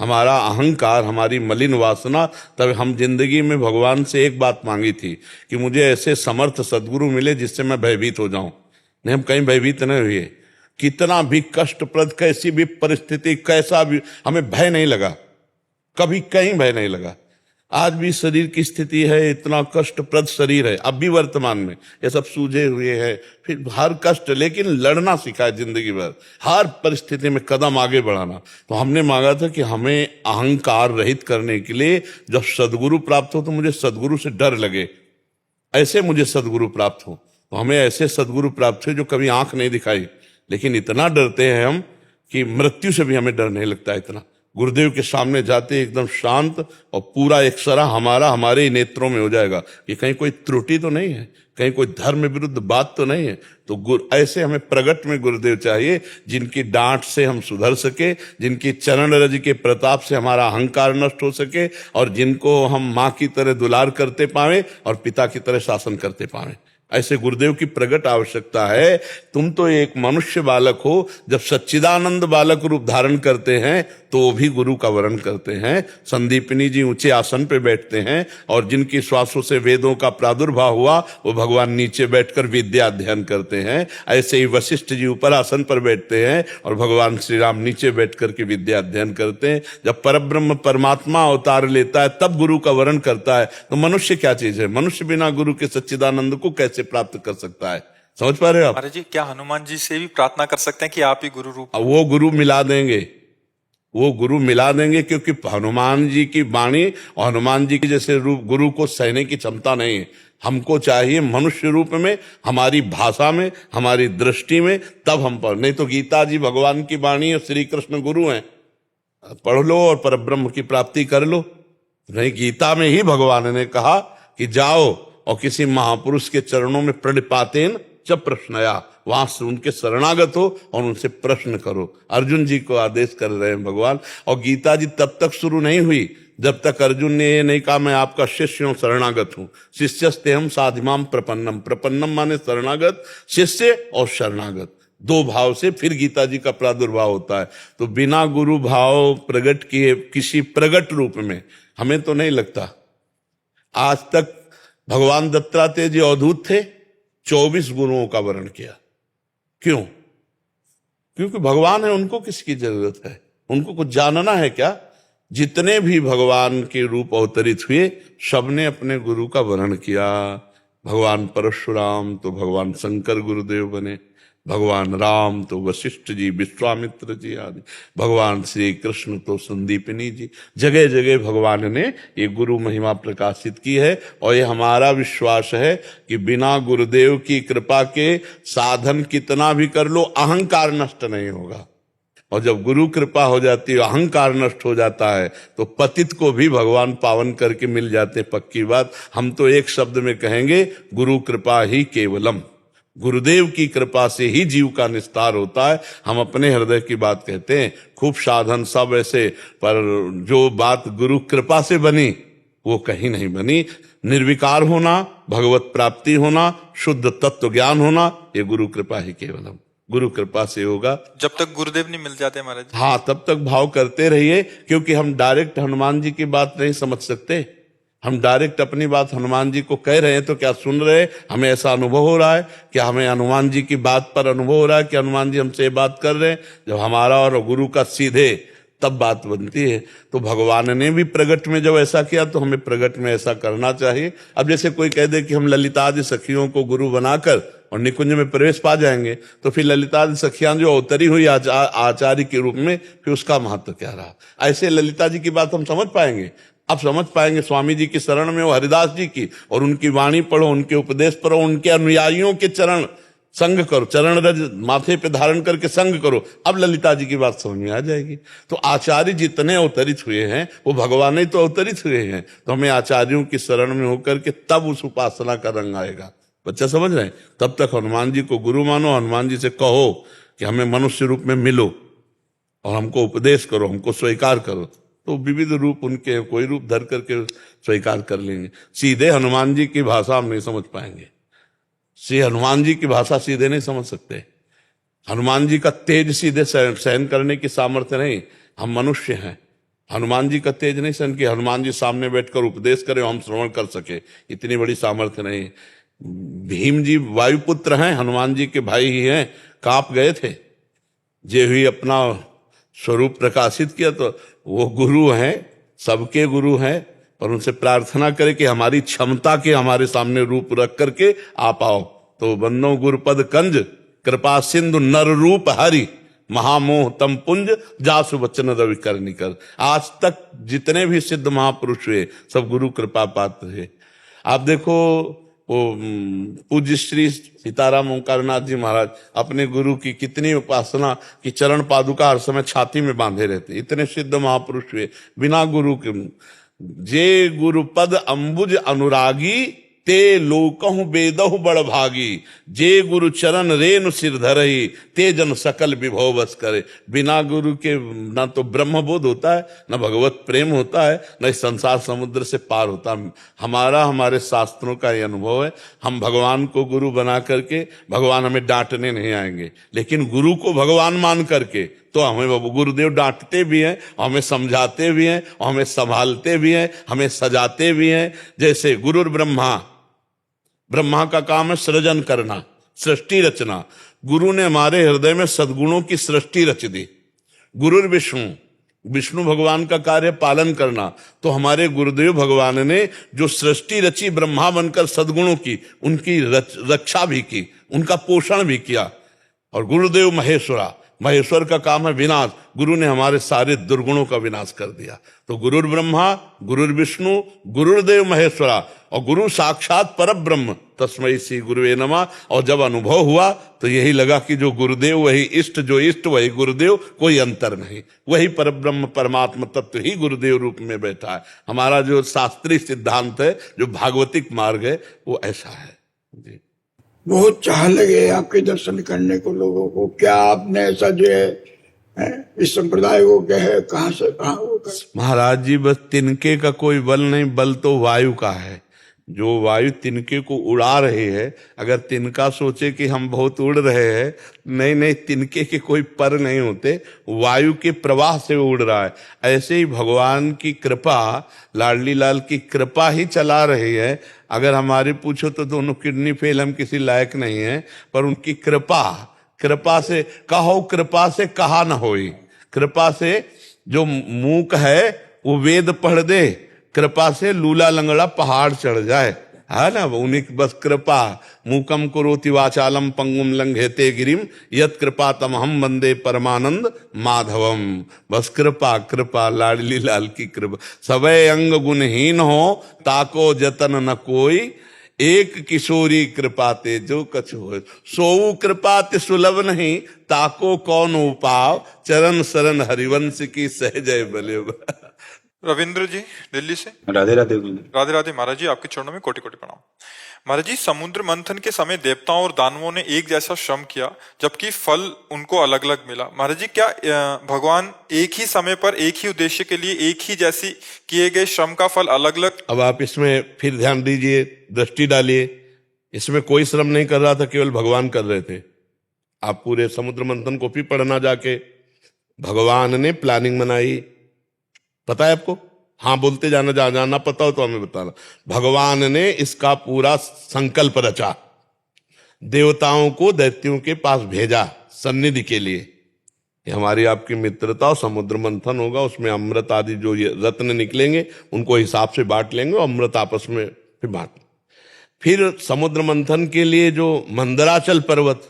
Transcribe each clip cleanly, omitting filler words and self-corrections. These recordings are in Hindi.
हमारा अहंकार, हमारी मलिन वासना। तब हम जिंदगी में भगवान से एक बात मांगी थी कि मुझे ऐसे समर्थ सदगुरु मिले जिससे मैं भयभीत हो जाऊं। नहीं, हम कहीं भयभीत नहीं हुए। कितना भी कष्टप्रद, कैसी भी परिस्थिति, कैसा भी, हमें भय नहीं लगा, कभी कहीं भय नहीं लगा। आज भी शरीर की स्थिति है, इतना कष्टप्रद शरीर है, अब भी वर्तमान में ये सब सूझे हुए हैं, फिर हर कष्ट, लेकिन लड़ना सीखा है जिंदगी भर, हर परिस्थिति में कदम आगे बढ़ाना। तो हमने मांगा था कि हमें अहंकार रहित करने के लिए जब सदगुरु प्राप्त हो तो मुझे सदगुरु से डर लगे, ऐसे मुझे सदगुरु प्राप्त हो। तो हमें ऐसे सदगुरु प्राप्त हुए जो कभी आंख नहीं दिखाई, लेकिन इतना डरते हैं हम कि मृत्यु से भी हमें डर नहीं लगता। इतना गुरुदेव के सामने जाते एकदम शांत, और पूरा एकसरा हमारा हमारे ही नेत्रों में हो जाएगा कि कहीं कोई त्रुटि तो नहीं है, कहीं कोई धर्म विरुद्ध बात तो नहीं है। तो ऐसे हमें प्रगट में गुरुदेव चाहिए, जिनकी डांट से हम सुधर सके, जिनकी चरण रज के प्रताप से हमारा अहंकार नष्ट हो सके, और जिनको हम माँ की तरह दुलार करते पावे और पिता की तरह शासन करते पावे। ऐसे गुरुदेव की प्रगट आवश्यकता है। तुम तो एक मनुष्य बालक हो, जब सच्चिदानंद बालक रूप धारण करते हैं तो वो भी गुरु का वरण करते हैं। संदीपनी जी ऊंचे आसन पे बैठते हैं, और जिनकी श्वासों से वेदों का प्रादुर्भाव हुआ वो भगवान नीचे बैठकर विद्या अध्ययन करते हैं। ऐसे ही वशिष्ठ जी ऊपर आसन पर बैठते हैं और भगवान श्री राम नीचे बैठकर के विद्या अध्ययन करते हैं। जब परब्रह्म परमात्मा अवतार लेता है तब गुरु का वरण करता है। तो मनुष्य क्या चीज है? मनुष्य बिना गुरु के सच्चिदानंद को कैसे प्राप्त कर सकता है? समझ पा रहे हो आप? महाराज जी, क्या हनुमान जी से भी प्रार्थना कर सकते हैं कि आप ही गुरु रूप? वो गुरु मिला देंगे, वो गुरु मिला देंगे, क्योंकि हनुमान जी की वाणी और हनुमान जी की जैसे रूप गुरु को सहने की क्षमता नहीं है। हमको चाहिए मनुष्य रूप में, हमारी भाषा में, हमारी दृष्टि में, तब हम पढ़। नहीं तो गीता जी भगवान की वाणी और श्री कृष्ण गुरु हैं, पढ़ लो और परब्रह्म की प्राप्ति कर लो। नहीं, गीता में ही भगवान ने कहा कि जाओ और किसी महापुरुष के चरणों में प्रणिपातेन च प्रश्नया, वहां से उनके शरणागत हो और उनसे प्रश्न करो। अर्जुन जी को आदेश कर रहे हैं भगवान। और गीता जी तब तक शुरू नहीं हुई जब तक अर्जुन ने ये नहीं कहा मैं आपका शिष्य हूं, शरणागत हूं। शिष्यस्ते हम साधिमाम प्रपन्नम, प्रपन्नम माने शरणागत, शिष्य और शरणागत, दो भाव से फिर गीता जी का प्रादुर्भाव होता है। तो बिना गुरु भाव प्रगट किए किसी प्रगट रूप में हमें तो नहीं लगता। आज तक भगवान दत्तात्रेय जी अवधूत थे, 24 गुरुओं का वर्ण किया। क्यों? क्योंकि भगवान है, उनको किसकी जरूरत है? उनको कुछ जानना है क्या? जितने भी भगवान के रूप अवतरित हुए सबने अपने गुरु का वर्ण किया। भगवान परशुराम तो भगवान शंकर गुरुदेव बने, भगवान राम तो वशिष्ठ जी, विश्वामित्र जी आदि, भगवान श्री कृष्ण तो संदीपनी जी। जगह जगह भगवान ने ये गुरु महिमा प्रकाशित की है। और ये हमारा विश्वास है कि बिना गुरुदेव की कृपा के साधन कितना भी कर लो, अहंकार नष्ट नहीं होगा। और जब गुरु कृपा हो जाती है, अहंकार नष्ट हो जाता है, तो पतित को भी भगवान पावन करके मिल जाते। पक्की बात। हम तो एक शब्द में कहेंगे, गुरु कृपा ही केवलम। गुरुदेव की कृपा से ही जीव का निस्तार होता है। हम अपने हृदय की बात कहते हैं, खूब साधन सब ऐसे, पर जो बात गुरु कृपा से बनी वो कहीं नहीं बनी। निर्विकार होना, भगवत प्राप्ति होना, शुद्ध तत्व ज्ञान होना, ये गुरु कृपा ही केवलम, गुरु कृपा से होगा। जब तक गुरुदेव नहीं मिल जाते महाराज जी? हाँ, तब तक भाव करते रहिए, क्योंकि हम डायरेक्ट हनुमान जी की बात नहीं समझ सकते। हम डायरेक्ट अपनी बात हनुमान जी को कह रहे हैं तो क्या सुन रहे? हमें ऐसा अनुभव हो रहा है? क्या हमें हनुमान जी की बात पर अनुभव हो रहा है कि हनुमान जी हमसे बात कर रहे हैं? जब हमारा और गुरु का सीधे, तब बात बनती है। तो भगवान ने भी प्रगट में जब ऐसा किया तो हमें प्रगट में ऐसा करना चाहिए। अब जैसे कोई कह दे कि हम ललितादि सखियों को गुरु बनाकर और निकुंज में प्रवेश पा जाएंगे, तो फिर ललितादि सखियां जो अवतरी हुई आचार्य के रूप में, फिर उसका महत्व क्या रहा? ऐसे ललिता जी की बात हम समझ पाएंगे? अब समझ पाएंगे स्वामी जी की शरण में हो, हरिदास जी की, और उनकी वाणी पढ़ो, उनके उपदेश पढ़ो, उनके अनुयायियों के चरण संग करो, चरण रज माथे पे धारण करके संग करो। अब ललिता जी की बात समझ में आ जाएगी। तो आचार्य जितने अवतरित हुए हैं वो भगवान ही तो अवतरित हुए हैं। तो हमें आचार्यों की शरण में होकर के तब उस उपासना का रंग आएगा। बच्चा समझ रहे हैं? तब तक हनुमान जी को गुरु मानो, हनुमान जी से कहो कि हमें मनुष्य रूप में मिलो और हमको उपदेश करो, हमको स्वीकार करो। तो विविध रूप उनके, कोई रूप धर करके स्वीकार कर लेंगे। सीधे हनुमान जी की भाषा हम नहीं समझ पाएंगे। श्री हनुमान जी की भाषा सीधे नहीं समझ सकते। हनुमान जी का तेज सीधे सहन करने की सामर्थ्य नहीं। हम मनुष्य हैं, हनुमान जी का तेज नहीं सन कि हनुमान जी सामने बैठकर उपदेश करें हम श्रवण कर सके, इतनी बड़ी सामर्थ्य नहीं। भीम जी वायुपुत्र हैं, हनुमान जी के भाई ही हैं, कांप गए थे। जे हुई अपना स्वरूप प्रकाशित किया, तो वो गुरु हैं, सबके गुरु हैं, और उनसे प्रार्थना करें कि हमारी क्षमता के हमारे सामने रूप रख करके आप आओ। तो बन्नो गुरुपद कंज कृपा सिंधु नर रूप हरि महामोह तम पुंज जासु वचन रवि कर निकर। आज तक जितने भी सिद्ध महापुरुष हुए सब गुरु कृपा पात्र है। आप देखो वो पूज्य श्री सीताराम ओंकारनाथ जी महाराज अपने गुरु की कितनी उपासना की, चरण पादुका हर समय छाती में बांधे रहते। इतने सिद्ध महापुरुष हुए बिना गुरु के। जे गुरु पद अंबुज अनुरागी ते लोकहु बेदहु बड़ भागी। जे गुरु चरण रेनु सिर धरही ते जन सकल विभव बस करे। बिना गुरु के ना तो ब्रह्म बोध होता है, ना भगवत प्रेम होता है, न इस संसार समुद्र से पार होता। हमारे शास्त्रों का ये अनुभव है। हम भगवान को गुरु बना करके, भगवान हमें डांटने नहीं आएंगे, लेकिन गुरु को भगवान मान करके तो हमें गुरुदेव डांटते भी हैं, हमें समझाते भी हैं, हमें संभालते भी हैं, हमें सजाते भी हैं। जैसे गुरुर ब्रह्मा, ब्रह्मा का काम है सृजन करना, सृष्टि रचना। गुरु ने हमारे हृदय में सद्गुणों की सृष्टि रच दी। गुरुर विष्णु, विष्णु भगवान का कार्य पालन करना। तो हमारे गुरुदेव भगवान ने जो सृष्टि रची ब्रह्मा बनकर सद्गुणों की, उनकी रक्षा भी की, उनका पोषण भी किया। और गुरुदेव महेश्वरा, महेश्वर का काम है विनाश। गुरु ने हमारे सारे दुर्गुणों का विनाश कर दिया। तो गुरुर ब्रह्मा, गुरुर विष्णु, गुरुदेव महेश्वरा, और गुरु साक्षात पर ब्रह्म तस्मै श्री गुरुवे नमः। और जब अनुभव हुआ तो यही लगा कि जो गुरुदेव वही इष्ट, जो इष्ट वही गुरुदेव, कोई अंतर नहीं। वही पर ब्रह्म परमात्मा तत्व ही गुरुदेव रूप में बैठा है। हमारा जो शास्त्रीय सिद्धांत है, जो भागवतिक मार्ग है, वो ऐसा है जी। बहुत चाह लगे आपके दर्शन करने को लोगों को। क्या आपने ऐसा जो है इस संप्रदाय को क्या है, कहाँ से कहाँ होगा? महाराज जी बस तिनके का कोई बल नहीं, बल तो वायु का है। जो वायु तिनके को उड़ा रही है, अगर तिनका सोचे कि हम बहुत उड़ रहे हैं, नहीं नहीं, तिनके के कोई पर नहीं होते, वायु के प्रवाह से उड़ रहा है। ऐसे ही भगवान की कृपा, लाडली लाल की कृपा ही चला रही है। अगर हमारे पूछो तो दोनों किडनी फेल, हम किसी लायक नहीं है, पर उनकी कृपा, कृपा से कहो कृपा से कहा न होई। कृपा से जो मूक है वो वेद पढ़ दे, कृपा से लूला लंगड़ा पहाड़ चढ़ जाए, है ना। उन्हीं बस कृपा। मूकम करोति वाचालम पंगुम लंघेते गिरिम यत कृपा तम हम वंदे परमानंद माधवम। बस कृपा, कृपा, लाडली लाल की कृपा। सबे अंग गुणहीन हो ताको जतन न कोई, एक किशोरी कृपाते जो कछ हो। सोऊ कृपाते सुलभ नहीं ताको कौन उपाव, चरण शरण हरिवंश की सहजय बले। रविंद्र जी दिल्ली से। राधे राधे। राधे राधे महाराज जी, आपके चरणों में कोटि कोटि प्रणाम। महाराज जी, समुद्र मंथन के समय देवताओं और दानवों ने एक जैसा श्रम किया, जबकि फल उनको अलग अलग मिला। महाराज जी, क्या भगवान एक ही समय पर एक ही उद्देश्य के लिए एक ही जैसी किए गए श्रम का फल अलग अलग? अब आप इसमें फिर ध्यान दीजिए, दृष्टि डालिए। इसमें कोई श्रम नहीं कर रहा था, केवल भगवान कर रहे थे। आप पूरे समुद्र मंथन को भी पढ़ना जाके, भगवान ने प्लानिंग बनाई। पता है आपको? हाँ बोलते जाना, जाना पता हो तो हमें बताना। भगवान ने इसका पूरा संकल्प रचा, देवताओं को दैत्यों के पास भेजा सन्निधि के लिए। ये हमारी आपकी मित्रता और समुद्र मंथन होगा, उसमें अमृत आदि जो ये रत्न निकलेंगे उनको हिसाब से बांट लेंगे और अमृत आपस में फिर बांट। फिर समुद्र मंथन के लिए जो मंदराचल पर्वत,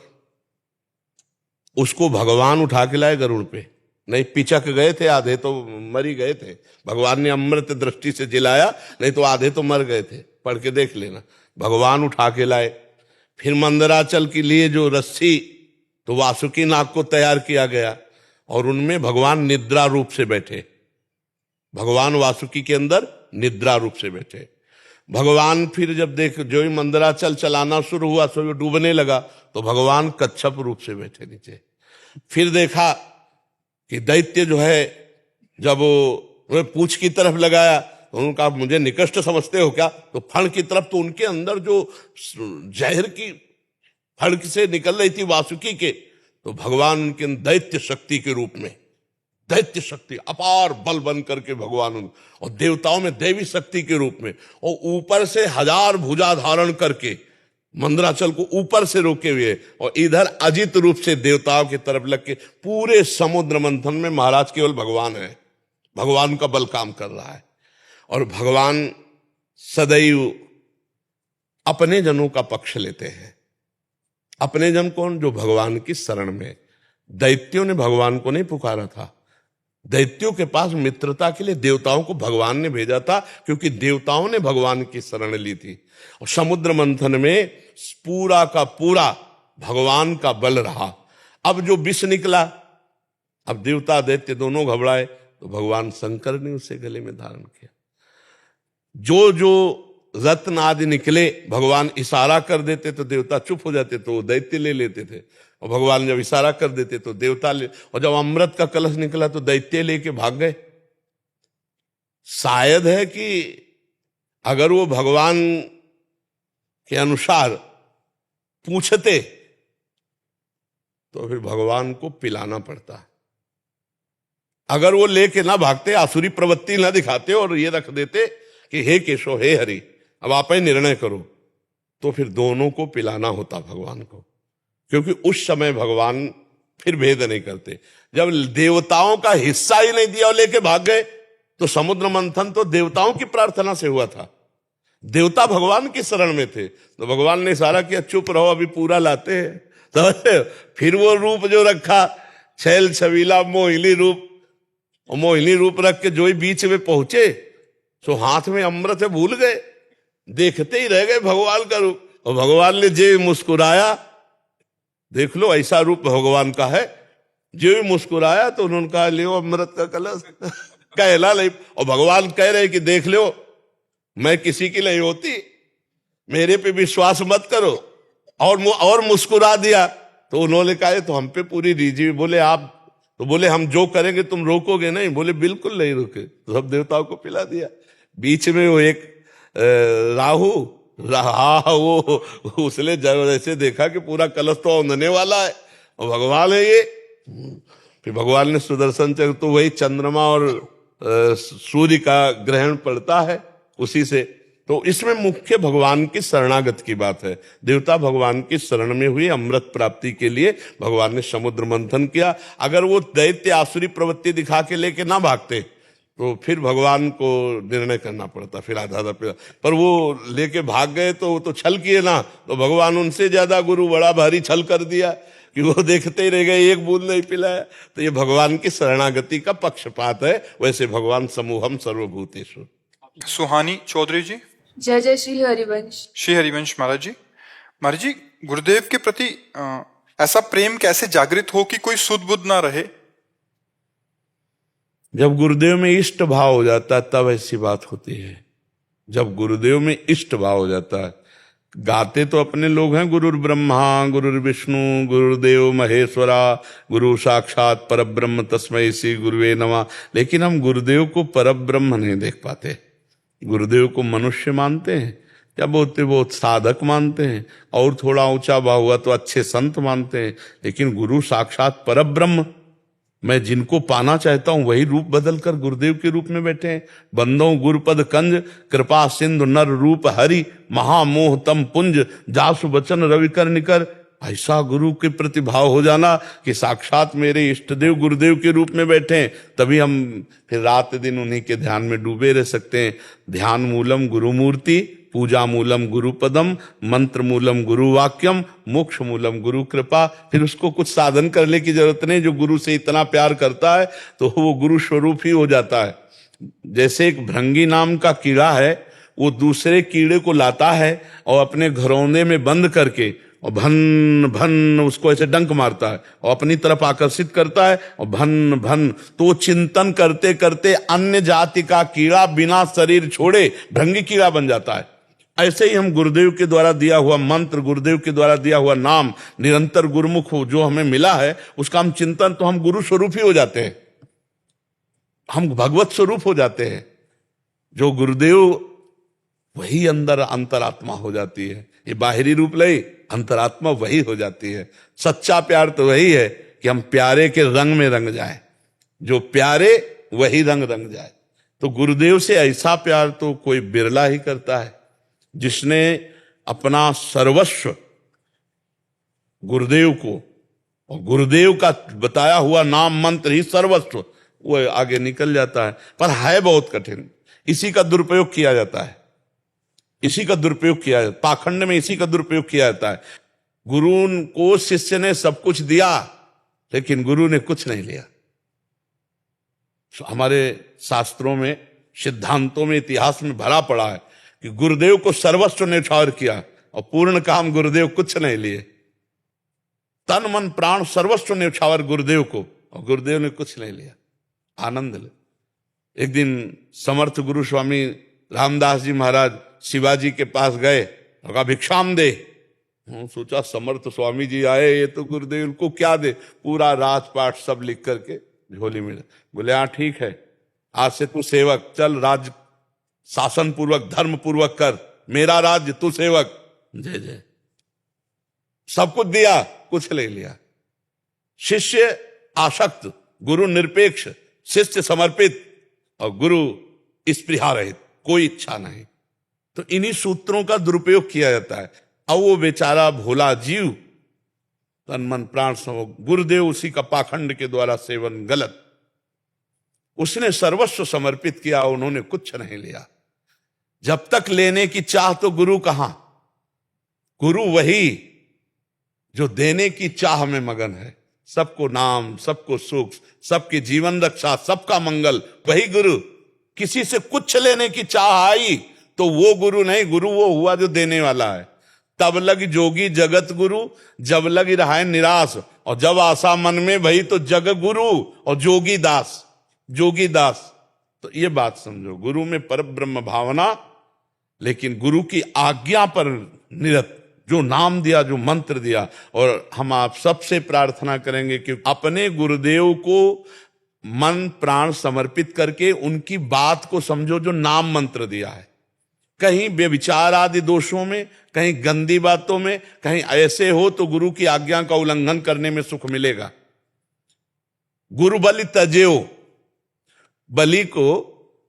उसको भगवान उठा के लाए गरुड़ पे। नहीं, पिचक गए थे, आधे तो मर ही गए थे। भगवान ने अमृत दृष्टि से जिलाया, नहीं तो आधे तो मर गए थे। पढ़ के देख लेना। भगवान उठा के लाए। फिर मंदराचल के लिए जो रस्सी, तो वासुकी नाग को तैयार किया गया और उनमें भगवान निद्रा रूप से बैठे। भगवान वासुकी के अंदर निद्रा रूप से बैठे। भगवान फिर जब देख जो ही मंदराचल चलाना शुरू हुआ, सो डूबने लगा, तो भगवान कच्छप रूप से बैठे नीचे। फिर देखा कि दैत्य जो है, जब वो पूंछ की तरफ लगाया तो उन्होंने कहा मुझे निकष्ट समझते हो क्या? तो फण की तरफ, तो उनके अंदर जो जहर की फण से निकल रही थी वासुकी के, तो भगवान उनके दैत्य शक्ति के रूप में, दैत्य शक्ति, अपार बल बन करके भगवान और देवताओं में देवी शक्ति के रूप में, और ऊपर से 1000 भुजा धारण करके मंदराचल को ऊपर से रोके हुए, और इधर अजित रूप से देवताओं की तरफ लग के पूरे समुद्र मंथन में महाराज केवल भगवान है। भगवान का बल काम कर रहा है। और भगवान सदैव अपने जनों का पक्ष लेते हैं। अपने जन कौन? जो भगवान की शरण में। दैत्यों ने भगवान को नहीं पुकारा था। दैत्यों के पास मित्रता के लिए देवताओं को भगवान ने भेजा था, क्योंकि देवताओं ने भगवान की शरण ली थी। और समुद्र मंथन में पूरा का पूरा भगवान का बल रहा। अब जो विष निकला, अब देवता दैत्य दोनों घबराए, तो भगवान शंकर ने उसे गले में धारण किया। जो जो रत्न आदि निकले, भगवान इशारा कर देते तो देवता चुप हो जाते, तो दैत्य ले लेते थे। और भगवान जब इशारा कर देते तो देवता ले, और जब अमृत का कलश निकला तो दैत्य लेके भाग गए। शायद है कि अगर वो भगवान के अनुसार पूछते तो फिर भगवान को पिलाना पड़ता। अगर वो लेके ना भागते, आसुरी प्रवृत्ति ना दिखाते और ये रख देते कि हे केशव, हे हरि, अब आप ही निर्णय करो, तो फिर दोनों को पिलाना होता भगवान को। क्योंकि उस समय भगवान फिर भेद नहीं करते। जब देवताओं का हिस्सा ही नहीं दिया और लेके भाग गए, तो समुद्र मंथन तो देवताओं की प्रार्थना से हुआ था। देवता भगवान की शरण में थे, तो भगवान ने इशारा किया, चुप रहो, अभी पूरा लाते हैं। तो फिर वो रूप जो रखा, छैल छबीला मोहिनी रूप, और मोहिनी रूप रख के जो ही बीच में पहुंचे, तो हाथ में अमृत भूल गए, देखते ही रह गए भगवान का रूप। और भगवान ने जे मुस्कुराया, देख लो ऐसा रूप भगवान का है, जो भी मुस्कुराया तो उन्होंने कहा, ले अमृत का कलश, कहला नहीं। और भगवान कह रहे कि देख लो, मैं किसी की नहीं होती, मेरे पे विश्वास मत करो। और मुस्कुरा दिया, तो उन्होंने कहा तो हम पे पूरी रीझी। बोले आप, तो बोले हम जो करेंगे तुम रोकोगे नहीं? बोले बिल्कुल नहीं रोके। तो सब देवताओं को पिला दिया। बीच में वो एक राहु रहा, वो उसने जब ऐसे देखा कि पूरा कलश तो औंधने वाला है, और भगवान है ये। फिर भगवान ने सुदर्शन चक्र, तो वही चंद्रमा और सूर्य का ग्रहण पड़ता है उसी से। तो इसमें मुख्य भगवान की शरणागत की बात है। देवता भगवान की शरण में हुए अमृत प्राप्ति के लिए भगवान ने समुद्र मंथन किया। अगर वो दैत्य आसुरी प्रवृत्ति दिखा के लेके ना भागते, तो फिर भगवान को निर्णय करना पड़ता, फिर आधा पर वो लेके भाग गए तो वो तो छल किए ना, तो भगवान उनसे ज्यादा गुरु बड़ा भारी छल कर दिया कि वो देखते ही रह गए, एक बूंद नहीं पिलाया। तो ये भगवान की शरणागति का पक्षपात है। वैसे भगवान समूहम सर्वभूतेषु। सुहानी चौधरी जी। जय जय श्री हरिवंश। श्री हरिवंश महाराज जी। महाराज जी, गुरुदेव के प्रति ऐसा प्रेम कैसे जागृत हो कि कोई सुध बुध ना रहे? जब गुरुदेव में इष्ट भाव हो जाता है तब ऐसी बात होती है। जब गुरुदेव में इष्ट भाव हो जाता है, गाते तो अपने लोग हैं, गुरुर् ब्रह्मा गुरुर् विष्णु गुरुदेव महेश्वरा, गुरु साक्षात परब्रह्म तस्मै श्री गुरुवे नमः, लेकिन हम गुरुदेव को परब्रह्म नहीं देख पाते। गुरुदेव को मनुष्य मानते हैं, या बहुत साधक मानते हैं, और थोड़ा ऊंचा भाव हुआ तो अच्छे संत मानते हैं, लेकिन गुरु साक्षात परब्रह्म, मैं जिनको पाना चाहता हूं वही रूप बदल कर गुरुदेव के रूप में बैठे हैं। बंदो गुरुपद कंज, कृपा सिंधु नर रूप हरि, महामोह तम पुंज, जासु बचन रविकर निकर। ऐसा गुरु के प्रति भाव हो जाना कि साक्षात मेरे इष्ट देव गुरुदेव के रूप में बैठे हैं, तभी हम फिर रात दिन उन्हीं के ध्यान में डूबे रह सकते हैं। ध्यान मूलम गुरु मूर्ति, पूजा मूलम गुरुपदम, मंत्र मूलम गुरु वाक्यम, मोक्ष मूलम गुरु कृपा। फिर उसको कुछ साधन करने की जरूरत नहीं। जो गुरु से इतना प्यार करता है तो वो गुरु स्वरूप ही हो जाता है। जैसे एक भृंगी नाम का कीड़ा है, वो दूसरे कीड़े को लाता है और अपने घरौंदे में बंद करके और भन भन उसको ऐसे डंक मारता है और अपनी तरफ आकर्षित करता है, और भन भन तो चिंतन करते करते अन्य जाति का कीड़ा बिना शरीर छोड़े भृंगी कीड़ा बन जाता है। ऐसे ही हम गुरुदेव के द्वारा दिया हुआ मंत्र, गुरुदेव के द्वारा दिया हुआ नाम, निरंतर गुरुमुख जो हमें मिला है, उसका हम चिंतन, तो हम गुरु स्वरूप ही हो जाते हैं, हम भगवत स्वरूप हो जाते हैं। जो गुरुदेव वही अंदर अंतरात्मा हो जाती है। ये बाहरी रूप नहीं, अंतरात्मा वही हो जाती है। सच्चा प्यार तो वही है कि हम प्यारे के रंग में रंग जाए। जो प्यारे वही रंग रंग जाए। तो गुरुदेव से ऐसा प्यार तो कोई बिरला ही करता है, जिसने अपना सर्वस्व गुरुदेव को, और गुरुदेव का बताया हुआ नाम मंत्र ही सर्वस्व, वो आगे निकल जाता है। पर है बहुत कठिन, इसी का दुरुपयोग किया जाता है, इसी का दुरुपयोग किया जाता है, पाखंड में इसी का दुरुपयोग किया जाता है। गुरु को शिष्य ने सब कुछ दिया, लेकिन गुरु ने कुछ नहीं लिया। हमारे शास्त्रों में, सिद्धांतों में, इतिहास में भरा पड़ा है कि गुरुदेव को सर्वस्व न्यौछावर किया और पूर्ण काम गुरुदेव कुछ नहीं लिए। तन मन प्राण सर्वस्व न्यौछावर गुरुदेव को, और गुरुदेव ने कुछ नहीं लिया। आनंद ले। एक दिन समर्थ गुरु स्वामी रामदास जी महाराज शिवाजी के पास गए और कहा भिक्षाम दे। सोचा समर्थ स्वामी जी आए, ये तो गुरुदेव को क्या दे, पूरा राजपाट सब लिख करके झोली में। बोले हाँ ठीक है, आज से तू सेवक, चल राज्य शासन पूर्वक धर्म पूर्वक कर, मेरा राज्य तू सेवक। जय जय। सब कुछ दिया, कुछ ले लिया। शिष्य आसक्त, गुरु निरपेक्ष, शिष्य समर्पित और गुरु स्पृहा रहित, कोई इच्छा नहीं। तो इन्हीं सूत्रों का दुरुपयोग किया जाता है। अब वो बेचारा भोला जीव तन मन प्राण समो, गुरुदेव उसी का पाखंड के द्वारा सेवन गलत, उसने सर्वस्व समर्पित किया, उन्होंने कुछ नहीं लिया। जब तक लेने की चाह तो गुरु कहां, गुरु वही जो देने की चाह में मगन है। सबको नाम, सबको सुख, सबके जीवन रक्षा, सबका मंगल, वही गुरु। किसी से कुछ लेने की चाह आई तो वो गुरु नहीं, गुरु वो हुआ जो देने वाला है। तब लग जोगी जगत गुरु, जब लग रहा निराश, और जब आशा मन में भई तो जग गुरु और जोगी दास। जोगी दास, तो ये बात समझो, गुरु में पर ब्रह्म भावना, लेकिन गुरु की आज्ञा पर निरत, जो नाम दिया, जो मंत्र दिया। और हम आप सबसे प्रार्थना करेंगे कि अपने गुरुदेव को मन प्राण समर्पित करके उनकी बात को समझो, जो नाम मंत्र दिया है। कहीं व्यभिचार आदि दोषों में, कहीं गंदी बातों में, कहीं ऐसे हो तो गुरु की आज्ञा का उल्लंघन करने में सुख मिलेगा। गुरु बलि तजेओ, बलि को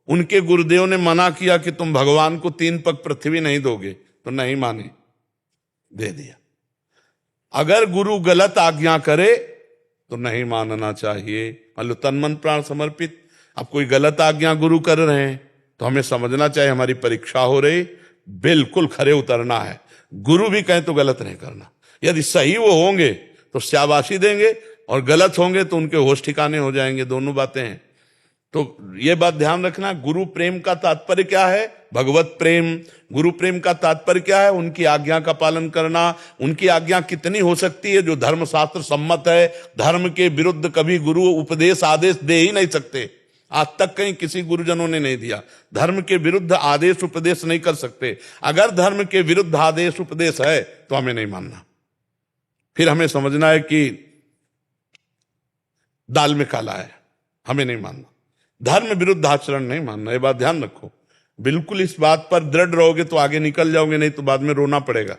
उनके गुरुदेव ने मना किया कि तुम भगवान को 3 पग पृथ्वी नहीं दोगे, तो नहीं माने, दे दिया। अगर गुरु गलत आज्ञा करे तो नहीं मानना चाहिए। मान लो तन मन प्राण समर्पित, अब कोई गलत आज्ञा गुरु कर रहे हैं तो हमें समझना चाहिए हमारी परीक्षा हो रही, बिल्कुल खरे उतरना है। गुरु भी कहें तो गलत नहीं करना। यदि सही वो होंगे तो शाबाशी देंगे, और गलत होंगे तो उनके होश ठिकाने हो जाएंगे। दोनों बातें हैं। तो ये बात ध्यान रखना, गुरु प्रेम का तात्पर्य क्या है? भगवत प्रेम। गुरु प्रेम का तात्पर्य क्या है? उनकी आज्ञा का पालन करना। उनकी आज्ञा कितनी हो सकती है? जो धर्मशास्त्र सम्मत है। धर्म के विरुद्ध कभी गुरु उपदेश आदेश दे ही नहीं सकते। आज तक कहीं किसी गुरुजनों ने नहीं दिया। धर्म के विरुद्ध आदेश उपदेश नहीं कर सकते। अगर धर्म के विरुद्ध आदेश उपदेश है तो हमें नहीं मानना। फिर हमें समझना है कि दाल में काला है, हमें नहीं मानना। धर्म विरुद्ध आचरण नहीं मानना, ये बात ध्यान रखो। बिल्कुल इस बात पर दृढ़ रहोगे तो आगे निकल जाओगे, नहीं तो बाद में रोना पड़ेगा।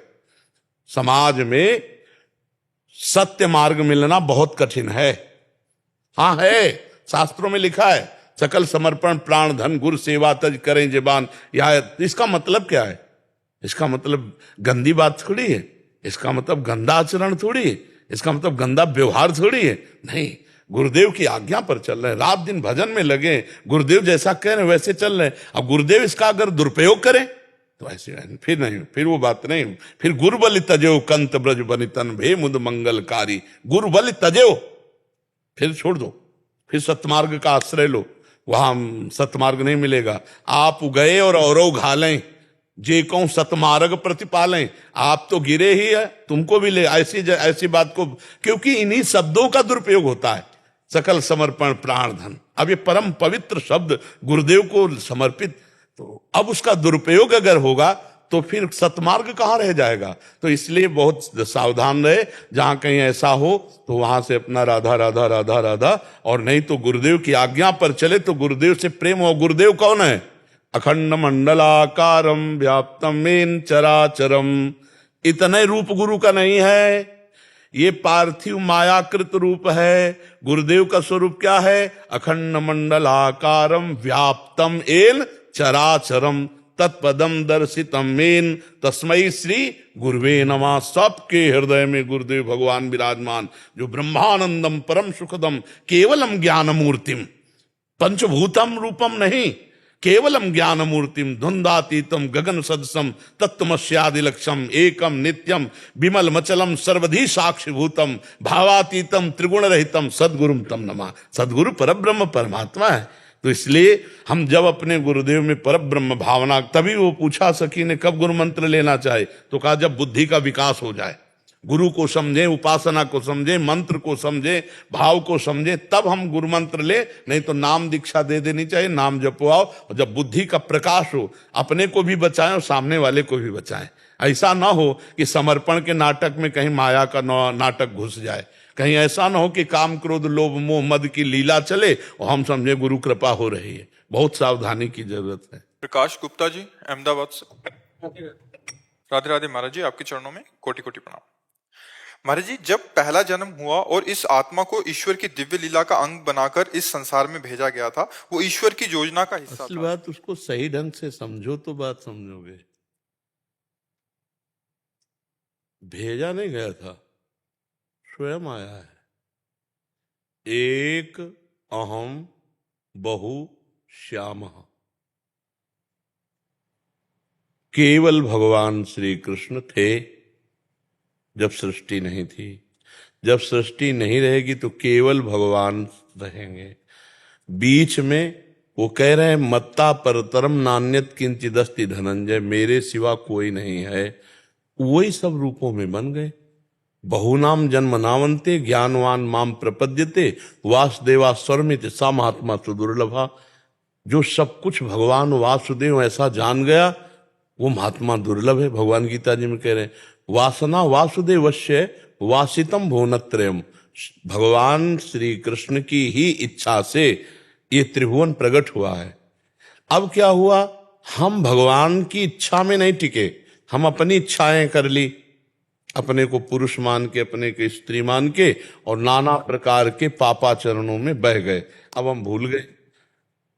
समाज में सत्य मार्ग मिलना बहुत कठिन है। हाँ है, शास्त्रों में लिखा है, सकल समर्पण प्राण धन गुरु सेवा तज करें जेबान। इसका मतलब क्या है? इसका मतलब गंदी बात थोड़ी है, इसका मतलब गंदा आचरण थोड़ी है, इसका मतलब गंदा व्यवहार थोड़ी है। नहीं, गुरुदेव की आज्ञा पर चल रहे हैं, रात दिन भजन में लगे, गुरुदेव जैसा कह रहे हैं वैसे चल रहे हैं। अब गुरुदेव इसका अगर दुरुपयोग करें तो ऐसे फिर नहीं, फिर वो बात नहीं। फिर गुरु बलि तजेओ कंत ब्रज बनितन भे मुद मंगलकारी। गुरु बलि तजेओ, फिर छोड़ दो, फिर सतमार्ग का आश्रय लो। वहां सतमार्ग नहीं मिलेगा। आप गए और औरों घालें, जे कहूं सतमार्ग प्रतिपालें। आप तो गिरे ही है, तुमको भी ले, ऐसी बात को, क्योंकि इन्हीं शब्दों का दुरुपयोग होता है। सकल समर्पण प्राण धन, अब ये परम पवित्र शब्द गुरुदेव को समर्पित, तो अब उसका दुरुपयोग अगर होगा तो फिर सतमार्ग कहाँ रह जाएगा। तो इसलिए बहुत सावधान रहे। जहां कहीं ऐसा हो तो वहां से अपना राधा राधा राधा राधा, और नहीं तो गुरुदेव की आज्ञा पर चले तो गुरुदेव से प्रेम हो। गुरुदेव कौन है? अखंड मंडलाकारम व्याप्तम मेन चराचरम। इतने रूप गुरु का नहीं है। ये पार्थिव मायाकृत रूप है। गुरुदेव का स्वरूप क्या है? अखंड मंडलाकारम व्याप्तम एन चराचरम तत्पदम दर्शितम मेन तस्मै श्री गुरुवे नमः। सबके हृदय में गुरुदेव भगवान विराजमान, जो ब्रह्मानंदम परम सुखदम केवलम ज्ञान मूर्तिम, पंचभूतम रूपम नहीं, केवलम ज्ञान मूर्तिम धुंदातीतम गगन सदसम तत्वमस्यादि लक्ष्यम एकम नित्यम विमल मचलम सर्वधि साक्षिभूतम भावातीतम त्रिगुण रहितम सदगुरुम तम नमः। सदगुरु परब्रह्म परमात्मा है। तो इसलिए हम जब अपने गुरुदेव में परब्रह्म भावना, तभी वो पूछा सखी ने कब गुरु मंत्र लेना चाहे, तो कहा जब बुद्धि का विकास हो जाए, गुरु को समझे, उपासना को समझे, मंत्र को समझे, भाव को समझे, तब हम गुरु मंत्र ले। नहीं तो नाम दीक्षा दे देनी चाहिए, नाम जपवाओ, और जब बुद्धि का प्रकाश हो, अपने को भी बचाएं और सामने वाले को भी बचाएं। ऐसा ना हो कि समर्पण के नाटक में कहीं माया का नाटक घुस जाए, कहीं ऐसा ना हो कि काम क्रोध लोभ मोह मद की लीला चले और हम समझे गुरु कृपा हो रही है। बहुत सावधानी की जरूरत है। प्रकाश गुप्ता जी अहमदाबाद से। राधे राधे महाराज जी, आपके चरणों में कोटि कोटि प्रणाम। महाराज जी, जब पहला जन्म हुआ और इस आत्मा को ईश्वर की दिव्य लीला का अंग बनाकर इस संसार में भेजा गया था, वो ईश्वर की योजना का हिस्सा असल था। बात उसको सही ढंग से समझो तो बात समझोगे। भेजा नहीं गया था, स्वयं आया है। एक अहम बहु श्याम, केवल भगवान श्री कृष्ण थे जब सृष्टि नहीं थी। जब सृष्टि नहीं रहेगी तो केवल भगवान रहेंगे। बीच में वो कह रहे हैं मत्ता परतरम नान्यत किंचिदस्ति धनंजय, मेरे सिवा कोई नहीं है। वही सब रूपों में बन गए। बहुनाम जन्म नावंते ज्ञानवान माम प्रपद्यते वासुदेवा स्वरमित सा महात्मा सुदुर्लभा। जो सब कुछ भगवान वासुदेव ऐसा जान गया, वो महात्मा दुर्लभ है। भगवान गीता जी में कह रहे हैं वासना वासुदेवस्य वासितम भुवनत्रयम्। भगवान श्री कृष्ण की ही इच्छा से ये त्रिभुवन प्रकट हुआ है। अब क्या हुआ, हम भगवान की इच्छा में नहीं टिके, हम अपनी इच्छाएं कर ली, अपने को पुरुष मान के, अपने को स्त्री मान के, और नाना प्रकार के पापाचरणों में बह गए। अब हम भूल गए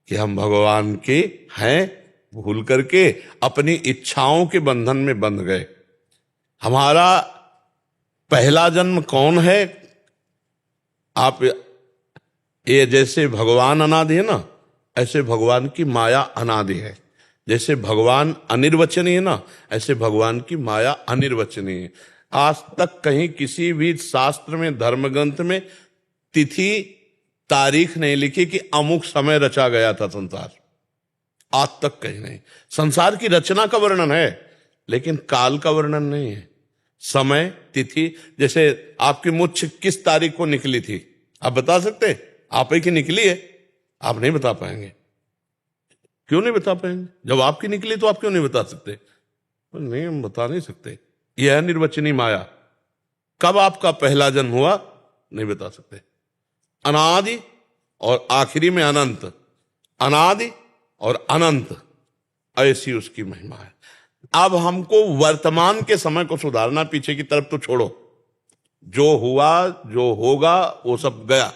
कि हम भगवान के हैं, भूल करके अपनी इच्छाओं के बंधन में बंध गए। हमारा पहला जन्म कौन है? आप ये जैसे भगवान अनादि है ना, ऐसे भगवान की माया अनादि है। जैसे भगवान अनिर्वचनीय है ना, ऐसे भगवान की माया अनिर्वचनीय है। आज तक कहीं किसी भी शास्त्र में, धर्म ग्रंथ में तिथि तारीख नहीं लिखी कि अमुक समय रचा गया था संसार। आज तक कहीं नहीं। संसार की रचना का वर्णन है, लेकिन काल का वर्णन नहीं है। समय, तिथि, जैसे आपकी मुच्छ किस तारीख को निकली थी, आप बता सकते? आप ही की निकली है, आप नहीं बता पाएंगे। क्यों नहीं बता पाएंगे? जब आपकी निकली तो आप क्यों नहीं बता सकते? नहीं, हम बता नहीं सकते। यह है निर्वचनीय माया। कब आपका पहला जन्म हुआ, नहीं बता सकते। अनादि और आखिरी में अनंत, अनादि और अनंत, ऐसी उसकी महिमा है। अब हमको वर्तमान के समय को सुधारना, पीछे की तरफ तो छोड़ो। जो हुआ, जो होगा, वो सब गया।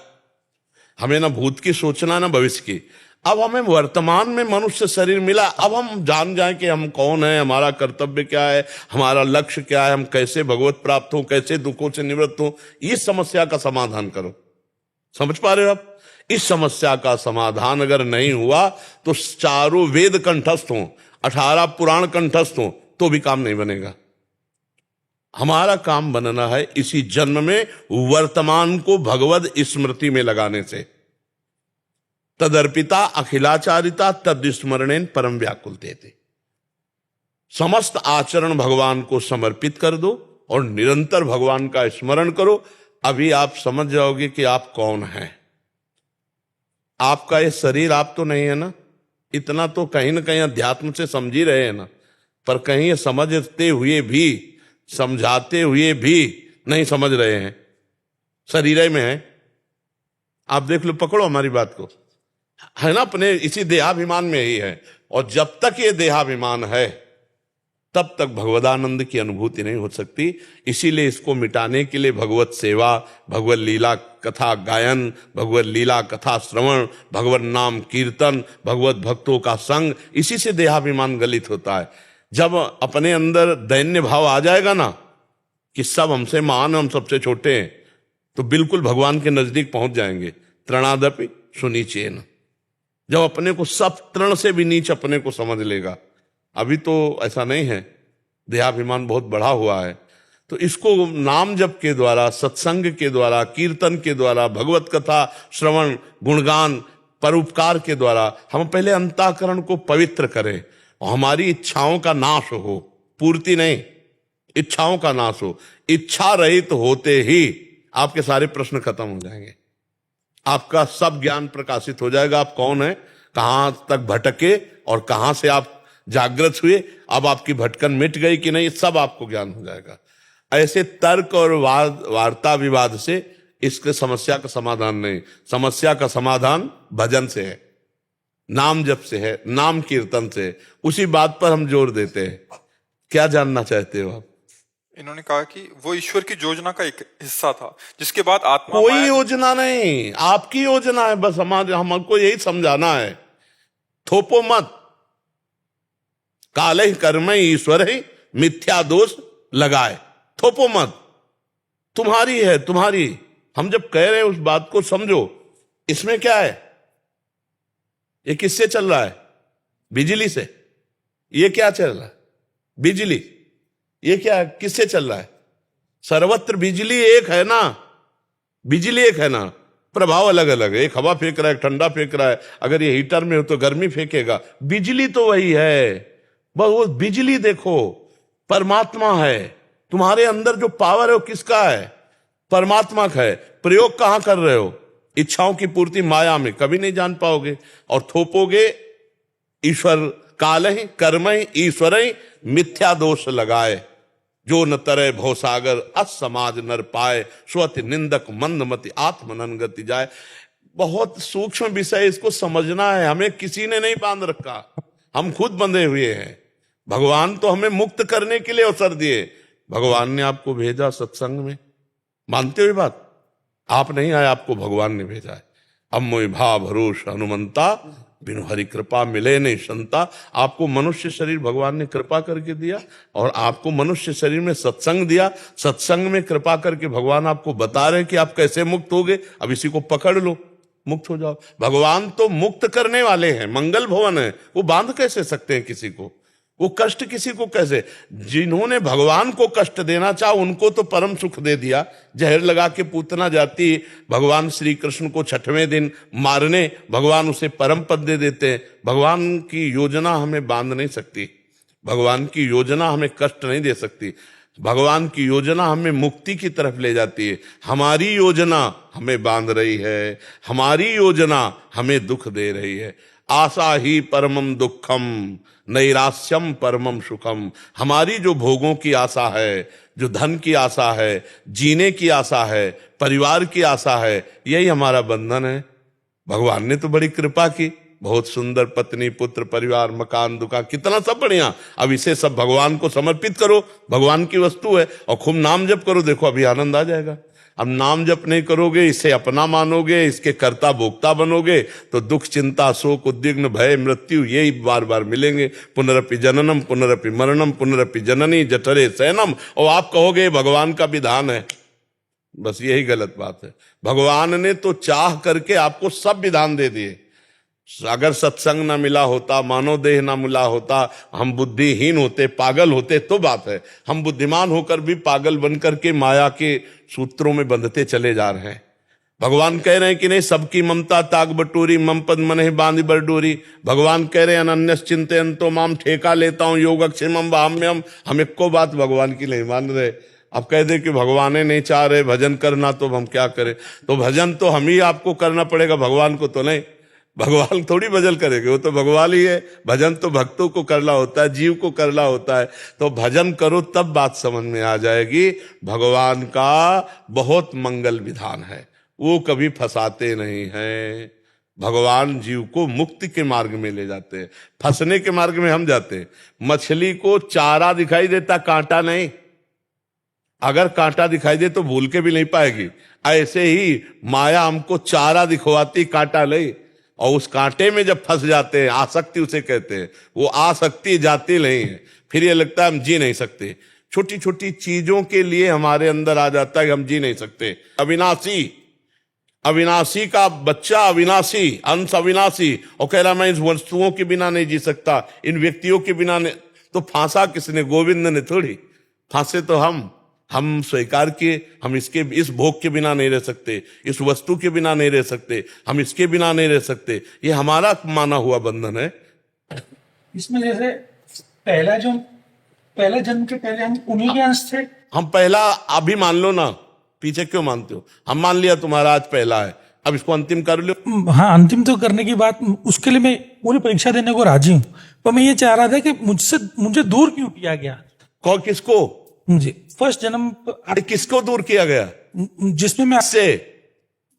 हमें ना भूत की सोचना, ना भविष्य की। अब हमें वर्तमान में मनुष्य शरीर मिला। अब हम जान जाएं कि हम कौन है, हमारा कर्तव्य क्या है, हमारा लक्ष्य क्या है, हम कैसे भगवत प्राप्त हो, कैसे दुखों से निवृत्त हो। इस समस्या का समाधान करो। समझ पा रहे हो आप? इस समस्या का समाधान अगर नहीं हुआ तो चारों वेद कंठस्थ हों, 18 पुराण कंठस्थ हों, तो भी काम नहीं बनेगा। हमारा काम बनना है इसी जन्म में वर्तमान को भगवद स्मृति में लगाने से। तदर्पिता अखिलाचारिता तद्स्मरणेन परम व्याकुल देते। समस्त आचरण भगवान को समर्पित कर दो और निरंतर भगवान का स्मरण करो। अभी आप समझ जाओगे कि आप कौन हैं। आपका ये शरीर आप तो नहीं है ना, इतना तो कहीं ना कहीं अध्यात्म से समझ ही रहे हैं ना, पर कहीं ये समझते हुए भी, समझाते हुए भी नहीं समझ रहे हैं। शरीर में है, आप देख लो, पकड़ो हमारी बात को, है ना, अपने इसी देहाभिमान में ही है। और जब तक ये देहाभिमान है, तब तक भगवदानंद की अनुभूति नहीं हो सकती। इसीलिए इसको मिटाने के लिए भगवत सेवा, भगवत लीला कथा गायन, भगवत लीला कथा श्रवण, भगवत नाम कीर्तन, भगवत भक्तों का संग, इसी से देहाभिमान गलित होता है। जब अपने अंदर दैन्य भाव आ जाएगा ना कि सब हमसे महान, हम सबसे छोटे हैं, तो बिल्कुल भगवान के नजदीक पहुंच जाएंगे। तृणादपि सुनीचेन, जब अपने को सब तृण से भी नीच अपने को समझ लेगा। अभी तो ऐसा नहीं है, देहाभिमान बहुत बढ़ा हुआ है। तो इसको नाम जप के द्वारा, सत्संग के द्वारा, कीर्तन के द्वारा, भगवत कथा श्रवण, गुणगान, परोपकार के द्वारा हम पहले अंतःकरण को पवित्र करें और हमारी इच्छाओं का नाश हो, पूर्ति नहीं, इच्छाओं का नाश हो। इच्छा रहित होते ही आपके सारे प्रश्न खत्म हो जाएंगे, आपका सब ज्ञान प्रकाशित हो जाएगा। आप कौन है, कहां तक भटके और कहां से आप जागृत हुए, अब आपकी भटकन मिट गई कि नहीं, सब आपको ज्ञान हो जाएगा। ऐसे तर्क और वार्ता विवाद से इसके समस्या का समाधान नहीं। समस्या का समाधान भजन से है, नाम जप से है, नाम कीर्तन से। उसी बात पर हम जोर देते हैं। क्या जानना चाहते हो आप? इन्होंने कहा कि वो ईश्वर की योजना का एक हिस्सा था, जिसके बाद आत्मा कोई योजना नहीं, आपकी योजना है। बस हमको यही समझाना है। थोपो मत, काले कर्म ईश्वर ही मिथ्या दोष लगाए। थोपो मत, तुम्हारी है, तुम्हारी। हम जब कह रहे हैं उस बात को समझो। इसमें क्या है, ये किससे चल रहा है? बिजली से। ये क्या चल रहा है? बिजली। ये क्या, किससे चल रहा है? सर्वत्र बिजली एक है ना, बिजली एक है ना, प्रभाव अलग अलग है। एक हवा फेंक रहा है, एक ठंडा फेंक रहा है। अगर ये हीटर में हो तो गर्मी फेंकेगा। बिजली तो वही है, बस वो बिजली देखो, परमात्मा है। तुम्हारे अंदर जो पावर है वो किसका है? परमात्मा का है। प्रयोग कहां कर रहे हो? इच्छाओं की पूर्ति माया में, कभी नहीं जान पाओगे। और थोपोगे ईश्वर काल ही कर्म ही ईश्वर ही मिथ्या दोष लगाए। जो न तरे भवसागर असमाज नर पाए, स्वति निंदक मंदमति आत्मनन गति जाए। बहुत सूक्ष्म विषय, इसको समझना है। हमें किसी ने नहीं बांध रखा, हम खुद बंधे हुए हैं। भगवान तो हमें मुक्त करने के लिए अवसर दिए। भगवान ने आपको भेजा सत्संग में, मानते हो बात? आप नहीं आए, आपको भगवान ने भेजा है। अब मोहि भाव भरोस हनुमंता, बिनु हरि कृपा मिले नहीं संता। आपको मनुष्य शरीर भगवान ने कृपा करके दिया और आपको मनुष्य शरीर में सत्संग दिया। सत्संग में कृपा करके भगवान आपको बता रहे हैं कि आप कैसे मुक्त होगे। अब इसी को पकड़ लो, मुक्त हो जाओ। भगवान तो मुक्त करने वाले हैं, मंगल भवन है। वो बांध कैसे सकते हैं किसी को? वो कष्ट किसी को कैसे? जिन्होंने भगवान को कष्ट देना चाहा उनको तो परम सुख दे दिया। जहर लगा के पूतना जाती भगवान श्री कृष्ण को 6वें दिन मारने, भगवान उसे परम पद दे देते हैं। भगवान की योजना हमें बांध नहीं सकती, भगवान की योजना हमें कष्ट नहीं दे सकती। भगवान की योजना हमें मुक्ति की तरफ ले जाती है। हमारी योजना हमें बांध रही है, हमारी योजना हमें दुख दे रही है। आशा ही परमम दुखम नैराश्यम परमम सुखम। हमारी जो भोगों की आशा है, जो धन की आशा है, जीने की आशा है, परिवार की आशा है, यही हमारा बंधन है। भगवान ने तो बड़ी कृपा की, बहुत सुंदर पत्नी, पुत्र, परिवार, मकान, दुकान, कितना सब बढ़िया। अब इसे सब भगवान को समर्पित करो, भगवान की वस्तु है, और खूब नाम जप करो, देखो अभी आनंद आ जाएगा। अब नाम जप नहीं करोगे, इसे अपना मानोगे, इसके कर्ता भोक्ता बनोगे, तो दुख, चिंता, शोक, उद्विग्न, भय, मृत्यु यही बार बार मिलेंगे। पुनरपि जननम पुनरपि मरणम पुनरपि जननी जठरे शयनम। और आप कहोगे भगवान का विधान है, बस यही गलत बात है। भगवान ने तो चाह करके आपको सब विधान दे दिए। अगर सत्संग ना मिला होता, मानव देह ना मिला होता, हम बुद्धिहीन होते, पागल होते तो बात है। हम बुद्धिमान होकर भी पागल बनकर के माया के सूत्रों में बंधते चले जा रहे हैं। भगवान कह रहे हैं कि नहीं, सबकी ममता ताग बटोरी, मम पद मन बांध बरडोरी। भगवान कह रहे हैं अनन्यस चिंतयन्तो माम, ठेका लेता हूं योगक्षेमम वाम्यम। हम एक को बात भगवान की नहीं मान रहे। अब कह दे कि भगवान नहीं चाह रहे भजन करना, तो हम क्या करें? तो भजन तो हम ही आपको करना पड़ेगा, भगवान को तो नहीं। भगवान थोड़ी भजन करेंगे, वो तो भगवान ही है। भजन तो भक्तों को करना होता है, जीव को करना होता है। तो भजन करो तब बात समझ में आ जाएगी। भगवान का बहुत मंगल विधान है, वो कभी फंसाते नहीं हैं। भगवान जीव को मुक्ति के मार्ग में ले जाते हैं, फंसने के मार्ग में हम जाते हैं। मछली को चारा दिखाई देता, कांटा नहीं। अगर कांटा दिखाई दे तो भूल के भी नहीं पाएगी। ऐसे ही माया हमको चारा दिखवाती, कांटा नहीं। और उस कांटे में जब फंस जाते हैं, आसक्ति उसे कहते हैं, वो आसक्ति जाती नहीं है। फिर ये लगता है हम जी नहीं सकते। छोटी छोटी चीजों के लिए हमारे अंदर आ जाता है कि हम जी नहीं सकते। अविनाशी, अविनाशी का बच्चा अविनाशी, अंश अविनाशी, और कह रहा मैं इन वस्तुओं के बिना नहीं जी सकता, इन व्यक्तियों के बिना नहीं। तो फांसा किसने? गोविंद ने थोड़ी। फांसे तो हम स्वीकार किए, हम इसके इस भोग के बिना नहीं रह सकते, इस वस्तु के बिना नहीं रह सकते, हम इसके बिना नहीं रह सकते। ये हमारा माना हुआ बंधन है। इसमें जैसे पहला जन्म के पहले हम उन्हीं के अंश थे। हम पहला, अभी मान लो ना, पीछे क्यों मानते हो? हम मान लिया तुम्हारा आज पहला है, अब इसको अंतिम कर लो। हाँ, अंतिम तो करने की बात, उसके लिए मैं पूरी परीक्षा देने को राजी हूँ। पर मैं ये चाह रहा था कि मुझे दूर क्यों किया गया? कौन? किसको? मुझे फर्स्ट जन्म। अरे किसको दूर किया गया? जिसमें मैं से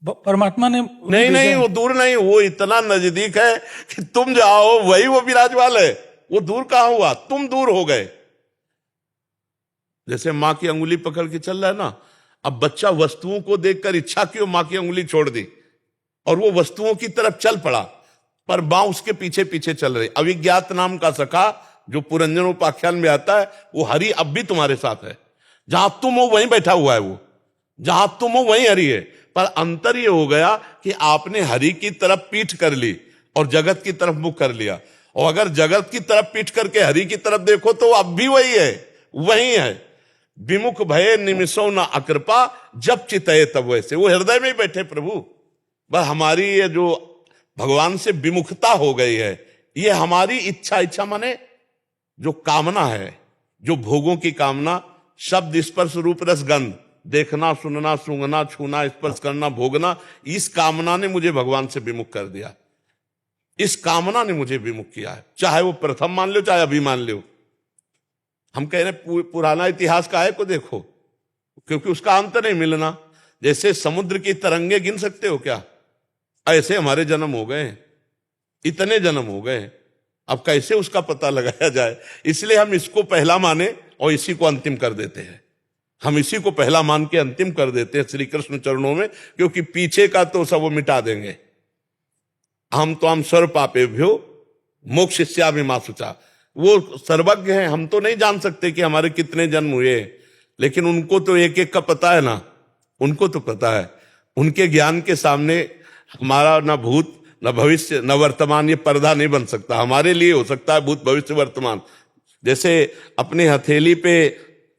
परमात्मा ने नहीं, वो दूर नहीं, वो इतना नजदीक है कि तुम जाओ वही वो विराजमान है। वो दूर कहां हुआ? तुम दूर हो गए। जैसे मां की अंगुली पकड़ के चल रहा है ना, अब बच्चा वस्तुओं को देखकर इच्छा क्यों मां की अंगुली छोड़ दी और वो वस्तुओं की तरफ चल पड़ा, पर मां उसके पीछे पीछे चल रही। अविज्ञात नाम का सखा जो पुरंजनोपाख्यान में आता है, वो हरि अब भी तुम्हारे साथ है। जहां तुम हो वहीं बैठा हुआ है वो, जहां तुम हो वहीं हरि है। पर अंतर ये हो गया कि आपने हरि की तरफ पीठ कर ली और जगत की तरफ मुख कर लिया। और अगर जगत की तरफ पीठ करके हरि की तरफ देखो तो अब भी वही है, वही है। विमुख भये निमिषो न अकृपा, जब चितये तब वैसे। वो हृदय में ही बैठे प्रभु। बस हमारी ये जो भगवान से विमुखता हो गई है, ये हमारी इच्छा माने जो कामना है, जो भोगों की कामना, शब्द स्पर्श रूप रस गंध, देखना सुनना सूंघना छूना स्पर्श करना भोगना, इस कामना ने मुझे भगवान से विमुख कर दिया। इस कामना ने मुझे विमुख किया है। चाहे वो प्रथम मान लो, चाहे अभी मान लो। हम कह रहे पुराना इतिहास का है को देखो, क्योंकि उसका अंत नहीं मिलना। जैसे समुद्र की तरंगे गिन सकते हो क्या? ऐसे हमारे जन्म हो गए, इतने जन्म हो गए। अब कैसे उसका पता लगाया जाए? इसलिए हम इसको पहला माने और इसी को अंतिम कर देते हैं। हम इसी को पहला मान के अंतिम कर देते हैं श्री कृष्ण चरणों में, क्योंकि पीछे का तो सब वो मिटा देंगे। हम तो हम सर्व पापेभ्यो मोक्षयिष्यामिमाशुचा, वो सर्वज्ञ हैं। हम तो नहीं जान सकते कि हमारे कितने जन्म हुए, लेकिन उनको तो एक एक का पता है ना, उनको तो पता है। उनके ज्ञान के सामने हमारा न भूत न भविष्य न वर्तमान ये पर्दा नहीं बन सकता। हमारे लिए हो सकता है भूत भविष्य वर्तमान। जैसे अपनी हथेली पे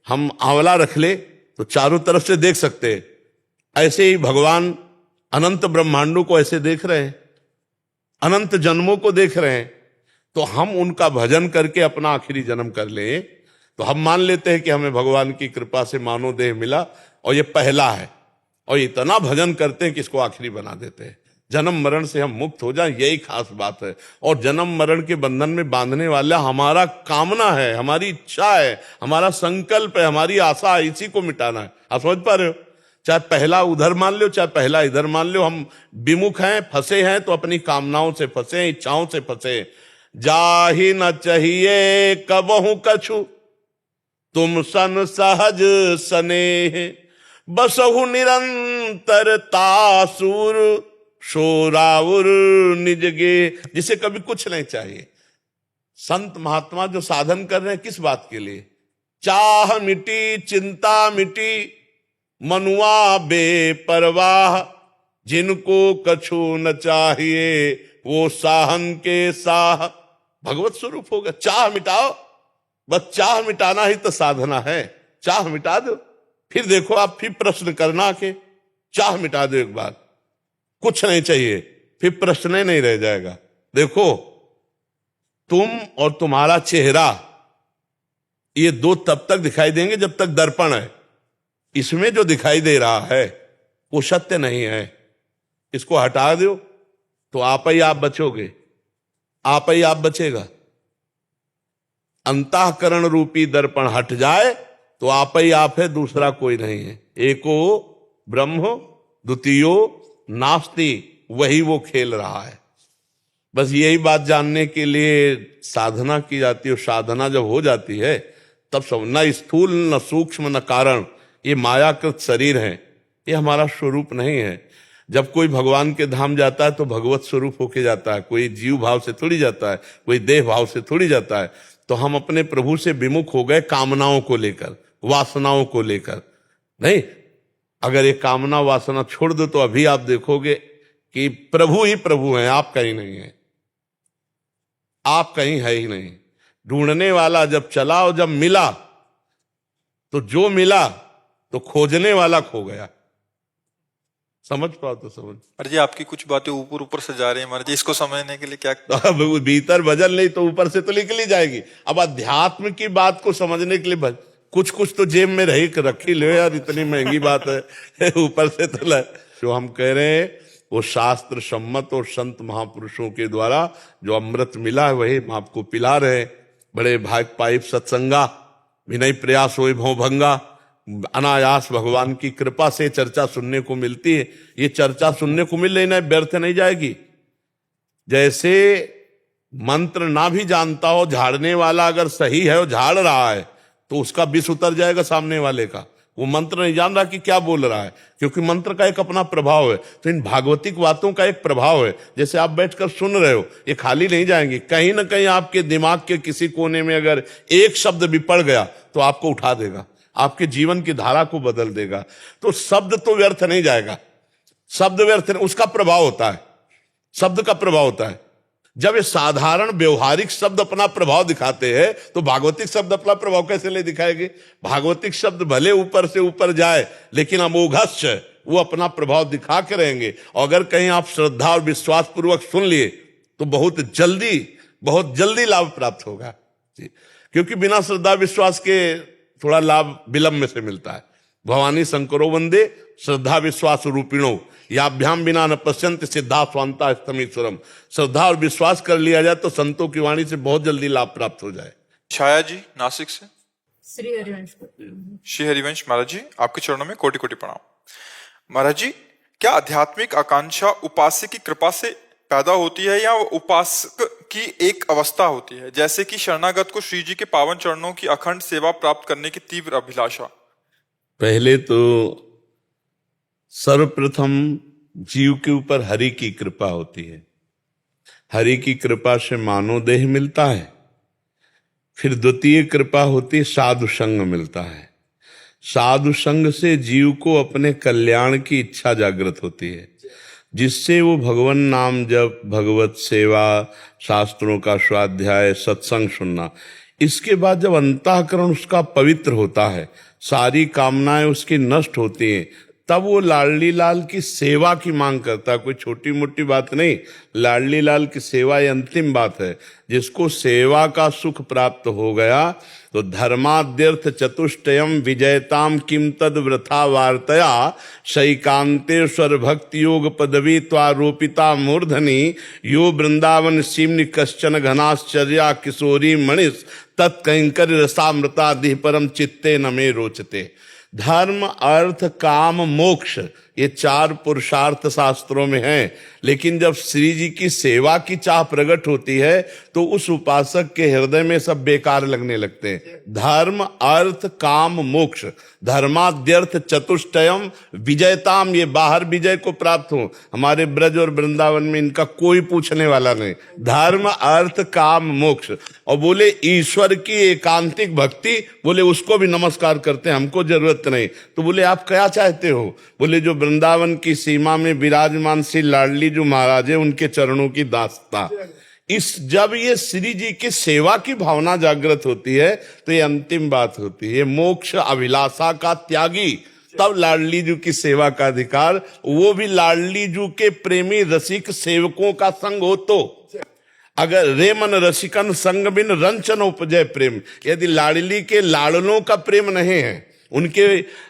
हम आंवला रख ले तो चारों तरफ से देख सकते हैं, ऐसे ही भगवान अनंत ब्रह्मांडों को ऐसे देख रहे हैं, अनंत जन्मों को देख रहे हैं। तो हम उनका भजन करके अपना आखिरी जन्म कर लें तो हम मान लेते हैं कि हमें भगवान की कृपा से मानव देह मिला और ये पहला है, और इतना भजन करते हैं कि इसको आखिरी बना देते हैं। जन्म मरण से हम मुक्त हो जाएं, यही खास बात है। और जन्म मरण के बंधन में बांधने वाला हमारा कामना है, हमारी इच्छा है, हमारा संकल्प है, हमारी आशा है, इसी को मिटाना है। आप समझ पा रहे हो? चाहे पहला उधर मान लो, चाहे पहला इधर मान लो, हम विमुख हैं, फंसे हैं तो अपनी कामनाओं से फंसे, इच्छाओं से फंसे। जाहि न चाहिए कबहु कछु, तुम सन सहज स्नेह, बसहु निरंतर तासुर, शोराउर निजगे। जिसे कभी कुछ नहीं चाहिए। संत महात्मा जो साधन कर रहे हैं किस बात के लिए? चाह मिटी चिंता मिटी, मनुआ बेपरवाह, जिनको कछु न चाहिए वो साहन के साह। भगवत स्वरूप होगा। चाह मिटाओ, बस चाह मिटाना ही तो साधना है। चाह मिटा दो, फिर देखो आप फिर प्रश्न करना के चाह मिटा दो एक बार, कुछ नहीं चाहिए, फिर प्रश्न नहीं रह जाएगा। देखो तुम और तुम्हारा चेहरा, ये दो तब तक दिखाई देंगे जब तक दर्पण है। इसमें जो दिखाई दे रहा है वो सत्य नहीं है। इसको हटा दो तो आप ही आप बचोगे, आप ही आप बचेगा। अंतःकरण रूपी दर्पण हट जाए तो आप ही आप है, दूसरा कोई नहीं है। एको ब्रह्म द्वितीयो नास्ति, वही वो खेल रहा है। बस यही बात जानने के लिए साधना की जाती है। साधना जब हो जाती है तब सब, न स्थूल न सूक्ष्म न कारण, ये मायाकृत शरीर है, ये हमारा स्वरूप नहीं है। जब कोई भगवान के धाम जाता है तो भगवत स्वरूप होके जाता है, कोई जीव भाव से थोड़ी जाता है, कोई देह भाव से थोड़ी जाता है। तो हम अपने प्रभु से विमुख हो गए कामनाओं को लेकर, वासनाओं को लेकर। नहीं, अगर ये कामना वासना छोड़ दो तो अभी आप देखोगे कि प्रभु ही प्रभु हैं, आप कहीं नहीं है, आप कहीं है ही नहीं। ढूंढने वाला जब चला और जब मिला तो जो मिला तो खोजने वाला खो गया। समझ पाओ तो समझ। महाराज जी आपकी कुछ बातें ऊपर ऊपर से जा रही है महाराज जी, इसको समझने के लिए क्या? अब भीतर भजन नहीं तो ऊपर से तो निकल ही जाएगी। अब अध्यात्म की बात को समझने के लिए कुछ कुछ तो जेब में रखी लो यार, इतनी महंगी बात है ऊपर से तो जो हम कह रहे हैं वो शास्त्र सम्मत और संत महापुरुषों के द्वारा जो अमृत मिला है वही हम आपको पिला रहे। बड़े भाग पाइप सत्संगा, विनय प्रयास होए भव भंगा, अनायास भगवान की कृपा से चर्चा सुनने को मिलती है। ये चर्चा सुनने को मिल रही ना, व्यर्थ नहीं जाएगी। जैसे मंत्र ना भी जानता हो, झाड़ने वाला अगर सही है और झाड़ रहा है तो उसका विष उतर जाएगा सामने वाले का। वो मंत्र नहीं जान रहा कि क्या बोल रहा है, क्योंकि मंत्र का एक अपना प्रभाव है। तो इन भागवतिक बातों का एक प्रभाव है। जैसे आप बैठकर सुन रहे हो, ये खाली नहीं जाएंगे, कहीं ना कहीं आपके दिमाग के किसी कोने में अगर एक शब्द भी पड़ गया तो आपको उठा देगा, आपके जीवन की धारा को बदल देगा। तो शब्द तो व्यर्थ नहीं जाएगा, शब्द व्यर्थ नहीं, उसका प्रभाव होता है, शब्द का प्रभाव होता है। जब ये साधारण व्यवहारिक शब्द अपना प्रभाव दिखाते हैं तो भागवतिक शब्द अपना प्रभाव कैसे ले दिखाएंगे? भागवतिक शब्द भले ऊपर से ऊपर जाए लेकिन अमोघस्य वो अपना प्रभाव दिखा के रहेंगे। और अगर कहीं आप श्रद्धा और विश्वास पूर्वक सुन लिए तो बहुत जल्दी लाभ प्राप्त होगा जी। क्योंकि बिना श्रद्धा विश्वास के थोड़ा लाभ विलंब से मिलता है। भवानी शंकरो वंदे श्रद्धा विश्वास रूपिणो, याभ्याम बिना न पश्यंत सिद्धा स्वांता स्तमीश्वरम। श्रद्धा और विश्वास कर लिया जाए तो संतों की वाणी से बहुत जल्दी लाभ प्राप्त हो जाए। छाया जी नासिक से। श्री हरिवंश। श्री हरिवंश महाराज जी आपके चरणों में कोटि कोटि प्रणाम। महाराज जी, क्या आध्यात्मिक आकांक्षा उपास्य की कृपा से पैदा होती है या उपासक की एक अवस्था होती है, जैसे कि शरणागत को श्री जी के पावन चरणों की अखंड सेवा प्राप्त करने की तीव्र अभिलाषा? पहले तो सर्वप्रथम जीव के ऊपर हरि की कृपा होती है। हरि की कृपा से मानव देह मिलता है। फिर द्वितीय कृपा होती है साधु संग मिलता है। साधु संग से जीव को अपने कल्याण की इच्छा जागृत होती है, जिससे वो भगवान नाम जप, भगवत सेवा, शास्त्रों का स्वाध्याय, सत्संग सुनना, इसके बाद जब अंतःकरण उसका पवित्र होता है, सारी कामनाएं उसकी नष्ट होती हैं, तब वो लाडली लाल की सेवा की मांग करता है। कोई छोटी मोटी बात नहीं, लाडली लाल की सेवा ये अंतिम बात है। जिसको सेवा का सुख प्राप्त हो गया तो धर्माद्यर्थ चतुष्टयम विजयताम किम तद वृथा वार्तया शैकांतेश्वर भक्ति योग पदवी त्वारोपिता मूर्धनि यो वृंदावन सीमनि कश्चन घनाश्चर्या किशोरी मणिस तत्कंकर रसामृता दिह परम चित्ते न मे रोचते। धर्म अर्थ काम मोक्ष ये चार पुरुषार्थ शास्त्रों में हैं, लेकिन जब श्री जी की सेवा की चाह प्रकट होती है तो उस उपासक के हृदय में सब बेकार लगने लगते हैं। धर्म अर्थ काम मोक्ष, धर्माद्यर्थ चतुष्टयम विजयताम, ये बाहर विजय को प्राप्त हो। हमारे ब्रज और वृंदावन में इनका कोई पूछने वाला नहीं। धर्म अर्थ काम मोक्ष। और बोले ईश्वर की एकांतिक भक्ति, बोले उसको भी नमस्कार करते हैं, हमको जरूरत नहीं। तो बोले आप क्या चाहते हो? बोले जो वृंदावन की सीमा में विराजमान श्री लाडली जो महाराज है उनके चरणों की दास्ता। इस जब ये श्री जी की सेवा की भावना जागृत होती है तो ये अंतिम बात होती है। मोक्ष अभिलाषा का त्यागी, तब लाडली जी की सेवा का अधिकार, वो भी लाडली जी के प्रेमी रसिक सेवकों का संग हो तो। अगर रे मन रसिकन संग बिन रंचन उपजय प्रेम, यदि लाडली के लाडलों का प्रेम नहीं है, उनके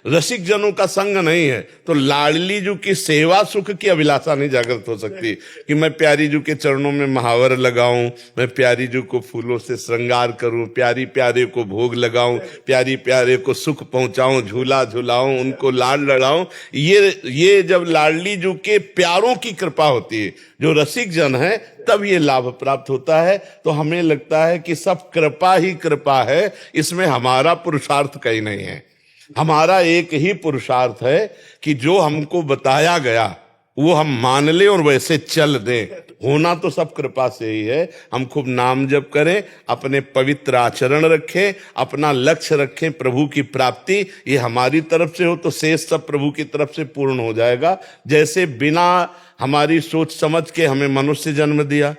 रसिक जनों का संग नहीं है, तो लाडली जू की सेवा सुख की अभिलाषा नहीं जागृत हो सकती कि मैं प्यारी जू के चरणों में महावर लगाऊं, मैं प्यारी जू को फूलों से श्रृंगार करूं, प्यारी प्यारे को भोग लगाऊं, प्यारी प्यारे को सुख पहुंचाऊं, झूला झूलाऊं, उनको लाड लड़ाऊं। ये जब लाडली जू के प्यारों की कृपा होती है, जो रसिक जन है, तब ये लाभ प्राप्त होता है। तो हमें लगता है कि सब कृपा ही कृपा है, इसमें हमारा पुरुषार्थ कहीं नहीं है। हमारा एक ही पुरुषार्थ है कि जो हमको बताया गया वो हम मान लें और वैसे चल दें। होना तो सब कृपा से ही है। हम खूब नाम जप करें, अपने पवित्र आचरण रखें, अपना लक्ष्य रखें प्रभु की प्राप्ति। ये हमारी तरफ से हो तो शेष सब प्रभु की तरफ से पूर्ण हो जाएगा। जैसे बिना हमारी सोच समझ के हमें मनुष्य जन्म दिया,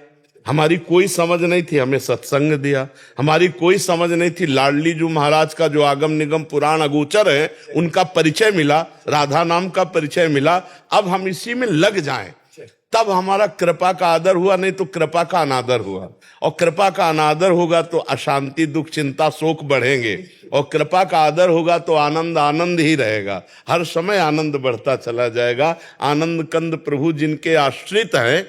हमारी कोई समझ नहीं थी, हमें सत्संग दिया, हमारी कोई समझ नहीं थी, लाडली जू महाराज का जो आगम निगम पुराण अगोचर है उनका परिचय मिला, राधा नाम का परिचय मिला। अब हम इसी में लग जाएं, तब हमारा कृपा का आदर हुआ, नहीं तो कृपा का अनादर हुआ। और कृपा का अनादर होगा तो अशांति, दुख, चिंता, शोक बढ़ेंगे, और कृपा का आदर होगा तो आनंद आनंद ही रहेगा। हर समय आनंद बढ़ता चला जाएगा। आनंद कंद प्रभु जिनके आश्रित हैं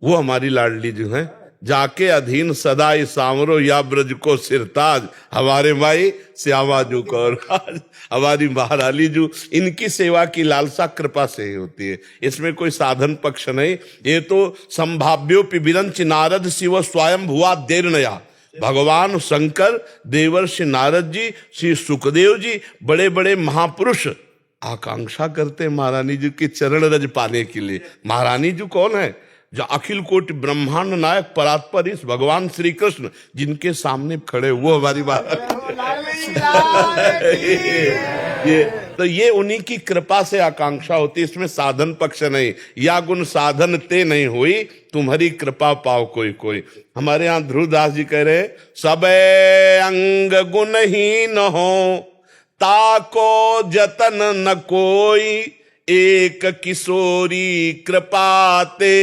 वो हमारी लाडली जो है। जाके अधीन सदा ही सांवरो या ब्रज को सिरताज, हमारे माई श्यामा जू को राज, हमारी महारानी जू, इनकी सेवा की लालसा कृपा से ही होती है। इसमें कोई साधन पक्ष नहीं। ये तो संभाव्योपि विरंच नारद शिव स्वयं भुआ देरनया। भगवान शंकर, देवर्षि नारद जी, श्री सुखदेव जी, बड़े बड़े महापुरुष आकांक्षा करते महारानी जी के चरण रज पाने के लिए। महारानी जी कौन है? जो अखिल कोटि ब्रह्मांड नायक परात्परीश भगवान श्री कृष्ण जिनके सामने खड़े, वो हमारी बात। ये उन्हीं की कृपा से आकांक्षा होती, इसमें साधन पक्ष नहीं। या गुण साधन ते नहीं हुई, तुम्हारी कृपा पाओ कोई कोई। हमारे यहाँ ध्रुवदास जी कह रहे, सबे अंग गुणहीन हो, ताको जतन न कोई, एक किशोरी कृपाते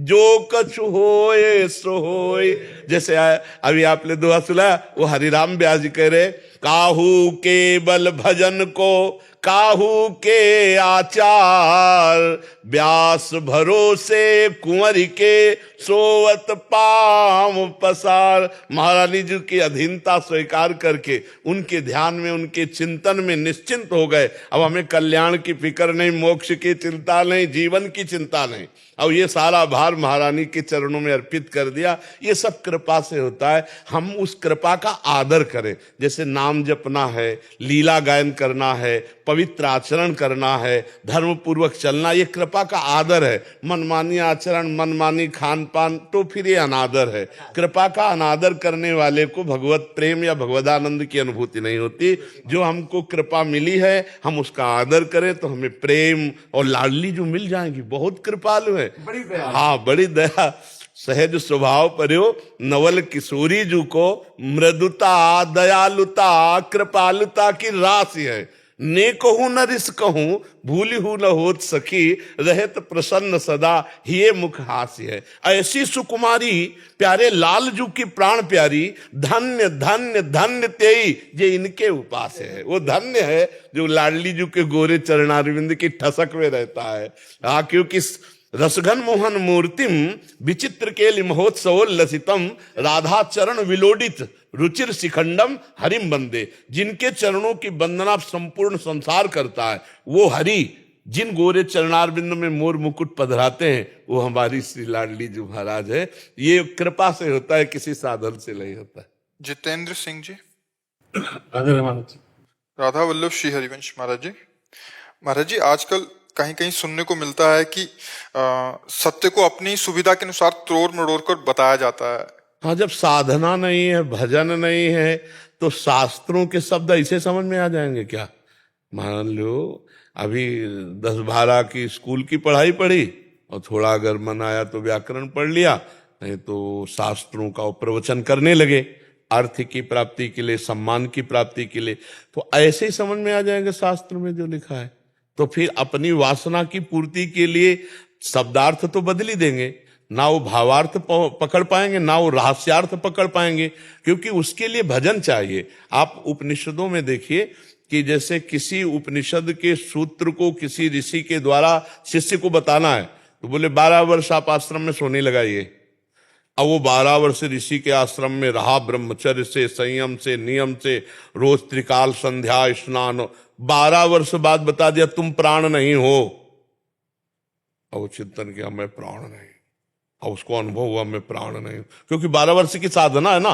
जो कछु होए सो होए। जैसे अभी आपने दुआ सुना, वो हरिराम व्यास जी कह रहे, काहू के बल भजन को काहू के आचार, व्यास भरोसे कुंवर के सोवत पाम पसार। महारानी जी की अधीनता स्वीकार करके उनके ध्यान में, उनके चिंतन में निश्चिंत हो गए। अब हमें कल्याण की फिक्र नहीं, मोक्ष की चिंता नहीं, जीवन की चिंता नहीं। अब ये सारा भार महारानी के चरणों में अर्पित कर दिया। ये सब कृपा से होता है। हम उस कृपा का आदर करें। जैसे नाम जपना है, लीला गायन करना है, पवित्र आचरण करना है, धर्म पूर्वक चलना, ये कृपा का आदर है। मनमानी आचरण, मनमानी खान पान, तो फिर ये अनादर है। कृपा का अनादर करने वाले को भगवत प्रेम या भगवदानंद की अनुभूति नहीं होती। जो हमको कृपा मिली है, हम उसका आदर करें तो हमें प्रेम और लाडली जो मिल जाएंगी। बहुत कृपालु है, हाँ, बड़ी दया। सहज स्वभाव पर्यो नवल किशोरी जू को, मृदुता, दयालुता, कृपालुता की राशि है। ने कहूं न रिस कहूं, भूली हूं न होत सखी, रहत प्रसन्न सदा ये मुख हास्य है। ऐसी सुकुमारी प्यारे लाल जू की प्राण प्यारी, धन्य धन्य धन्य तेई जे इनके उपास है। वो धन्य है जो लाडली जू के गोरे चरणारविंद की ठसक में रहता है। हाँ, क्योंकि रसघन मोहन मूर्तिम विचित्र केलि महोत्सवोल्लसितम, राधा चरण विलोडित रुचिर शिखंडम हरिम बंदे। जिनके चरणों की वंदना संपूर्ण संसार करता है, वो हरि जिन गोरे चरणारविंद में मोर मुकुट पधराते हैं, वो हमारी श्री लाडली जी महाराज है। ये कृपा से होता है, किसी साधन से नहीं होता है। जितेंद्र सिंह जी। राधा वल्लभ श्री हरिवंश महाराज जी। महाराज जी, आजकल कहीं कहीं सुनने को मिलता है कि सत्य को अपनी सुविधा के अनुसार तोड़ मरोड़ कर बताया जाता है। हाँ, जब साधना नहीं है, भजन नहीं है, तो शास्त्रों के शब्द ऐसे समझ में आ जाएंगे क्या? मान लो अभी 10-12 की स्कूल की पढ़ाई पढ़ी और थोड़ा अगर मन आया तो व्याकरण पढ़ लिया, नहीं तो शास्त्रों का प्रवचन करने लगे अर्थ की प्राप्ति के लिए, सम्मान की प्राप्ति के लिए। तो ऐसे ही समझ में आ जाएंगे शास्त्र में जो लिखा है। तो फिर अपनी वासना की पूर्ति के लिए शब्दार्थ तो बदल ही देंगे। ना वो भावार्थ पकड़ पाएंगे, ना वो रहस्यार्थ पकड़ पाएंगे, क्योंकि उसके लिए भजन चाहिए। आप उपनिषदों में देखिए कि जैसे किसी उपनिषद के सूत्र को किसी ऋषि के द्वारा शिष्य को बताना है, तो बोले 12 वर्ष आप आश्रम में सोने लगाइए। अब वो 12 वर्ष ऋषि के आश्रम में रहा, ब्रह्मचर्य से, संयम से, नियम से, रोज त्रिकाल संध्या स्नान। 12 वर्ष बाद बता दिया तुम प्राण नहीं हो। अब वो चिंतन किया मैं प्राण नहीं, अब उसको अनुभव हुआ मैं प्राण नहीं हूं, क्योंकि 12 वर्ष की साधना है ना।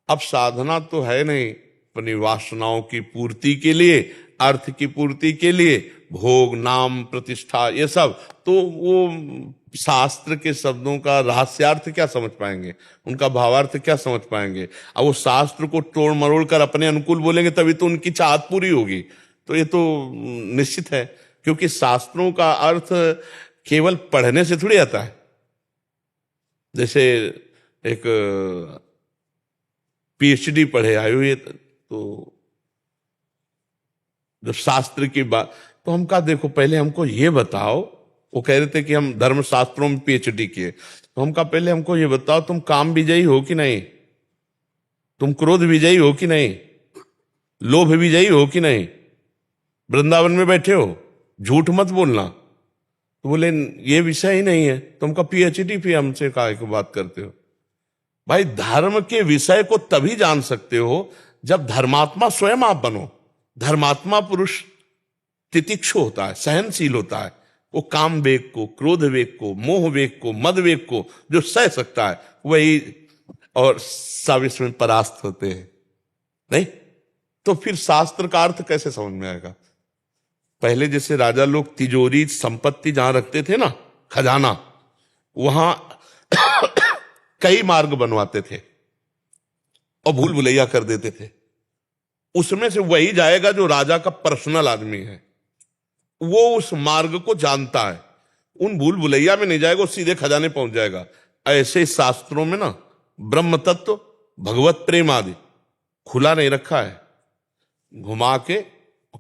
अब साधना तो है नहीं, अपनी वासनाओं की पूर्ति के लिए, अर्थ की पूर्ति के लिए, भोग, नाम, प्रतिष्ठा, ये सब। तो वो शास्त्र के शब्दों का रहस्यार्थ क्या समझ पाएंगे, उनका भावार्थ क्या समझ पाएंगे। अब वो शास्त्र को तोड़ मरोड़ कर अपने अनुकूल बोलेंगे तभी तो उनकी चाहत पूरी होगी। तो ये तो निश्चित है, क्योंकि शास्त्रों का अर्थ केवल पढ़ने से थोड़ी आता है। जैसे एक पीएचडी पढ़े आए हुए, तो जब शास्त्र की बात, तो हम कहा देखो पहले हमको ये बताओ, वो कह रहे थे कि हम धर्म शास्त्रों में पीएचडी किए, तो हम कहा पहले हमको ये बताओ तुम काम विजयी हो कि नहीं, तुम क्रोध विजयी हो कि नहीं, लोभ विजयी हो कि नहीं, वृंदावन में बैठे हो, झूठ मत बोलना। तो बोले ये विषय ही नहीं है। तुम का पीएचडी भी हमसे काहे को बात करते हो। भाई धर्म के विषय को तभी जान सकते हो जब धर्मात्मा स्वयं आप बनो। धर्मात्मा पुरुष तितिक्षु होता है, सहनशील होता है। वो काम वेग को, क्रोध वेग को, मोह वेग को, मद वेग को जो सह सकता है वही, और सब इसमें परास्त होते हैं। नहीं तो फिर शास्त्र का अर्थ कैसे समझ में आएगा। पहले जैसे राजा लोग तिजोरी संपत्ति जहां रखते थे ना, खजाना, वहां कई मार्ग बनवाते थे और भूल भुलैया कर देते थे। उसमें से वही जाएगा जो राजा का पर्सनल आदमी है, वो उस मार्ग को जानता है, उन भूल भुलैया में नहीं जाएगा, वो सीधे खजाने पहुंच जाएगा। ऐसे शास्त्रों में ना ब्रह्म तत्व, भगवत प्रेम आदि खुला नहीं रखा है, घुमा के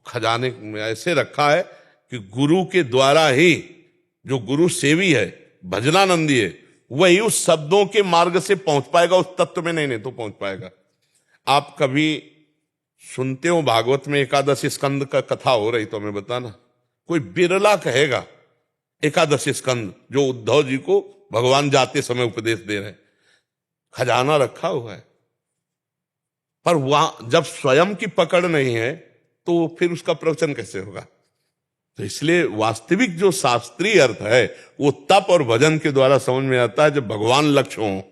खजाने में ऐसे रखा है कि गुरु के द्वारा ही, जो गुरु सेवी है, भजनानंदी है, वही उस शब्दों के मार्ग से पहुंच पाएगा उस तत्व में, नहीं तो पहुंच पाएगा। आप कभी सुनते हो भागवत में एकादश स्कंद का कथा हो रही तो हमें बताना, कोई बिरला कहेगा एकादश स्कंद जो उद्धव जी को भगवान जाते समय उपदेश दे रहे हैं, खजाना रखा हुआ है। पर वहां जब स्वयं की पकड़ नहीं है तो फिर उसका प्रवचन कैसे होगा। तो इसलिए वास्तविक जो शास्त्रीय अर्थ है वो तप और भजन के द्वारा समझ में आता है, जब भगवान लक्ष्य हो।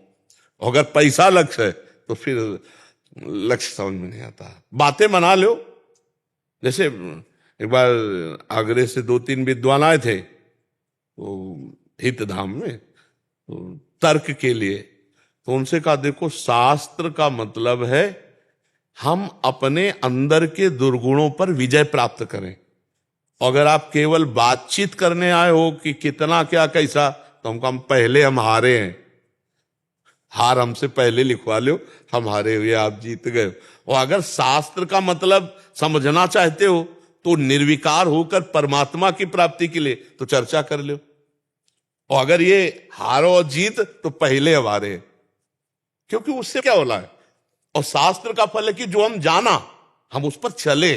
अगर पैसा लक्ष्य है तो फिर लक्ष्य समझ में नहीं आता। बातें बना लो। जैसे एक बार आगरे से 2-3 विद्वान आए थे तो हित धाम में, तो तर्क के लिए, तो उनसे कहा देखो शास्त्र का मतलब है हम अपने अंदर के दुर्गुणों पर विजय प्राप्त करें। अगर आप केवल बातचीत करने आए हो कि कितना क्या कैसा, तो हम पहले हम हारे हैं, हार हमसे पहले लिखवा लो, हम हारे हुए, आप जीत गए। और अगर शास्त्र का मतलब समझना चाहते हो तो निर्विकार होकर परमात्मा की प्राप्ति के लिए तो चर्चा कर लो। और अगर ये हारो और जीत तो पहले हम हारे, क्योंकि उससे क्या होला है। और शास्त्र का फल है कि जो हम जाना हम उस पर चले,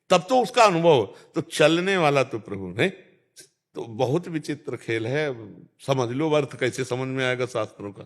तब तो उसका अनुभव। तो चलने वाला तो प्रभु नहीं। तो बहुत विचित्र खेल है, समझ लो अर्थ कैसे समझ में आएगा शास्त्रों का।